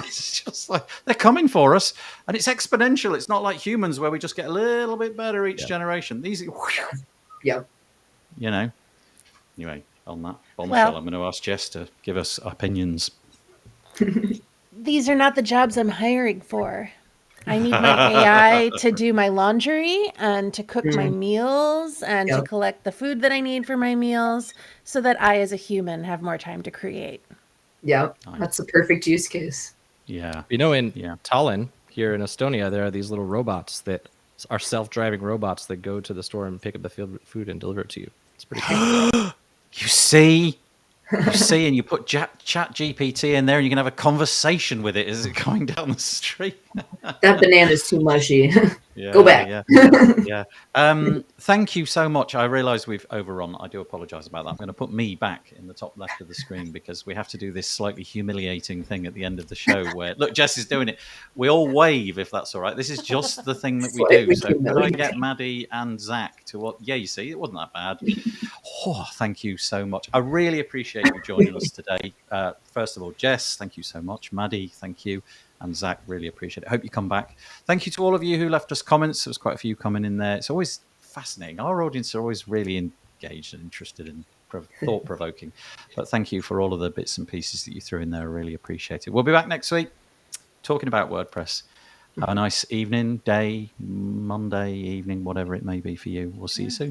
It's just like they're coming for us. And it's exponential. It's not like humans where we just get a little bit better each generation. These, Yeah. Anyway, on that bombshell, I'm going to ask Jess to give us opinions. These are not the jobs I'm hiring for. I need my AI to do my laundry and to cook my meals and to collect the food that I need for my meals so that I, as a human, have more time to create. Yeah, that's the perfect use case. Yeah. in Tallinn, here in Estonia, there are these little robots that are self-driving robots that go to the store and pick up the food and deliver it to you. It's pretty cool. You see, and you put Chat GPT in there, and you can have a conversation with it as it's going down the street. That banana's too mushy. Yeah, Go back. Yeah. Thank you so much. I realise we've overrun. I do apologise about that. I'm going to put me back in the top left of the screen because we have to do this slightly humiliating thing at the end of the show where, look, Jess is doing it. We all wave if that's all right. This is just the thing that we do. So could I get Maddy and Zach to what? Yeah, you see, it wasn't that bad. Oh, thank you so much. I really appreciate you joining us today. First of all, Jess, thank you so much. Maddy, thank you. And Zach, really appreciate it. Hope you come back. Thank you to all of you who left us comments. There was quite a few coming in there. It's always fascinating. Our audience are always really engaged and interested and thought-provoking. But thank you for all of the bits and pieces that you threw in there. I really appreciate it. We'll be back next week talking about WordPress. Have a nice evening, day, Monday evening, whatever it may be for you. We'll see you soon.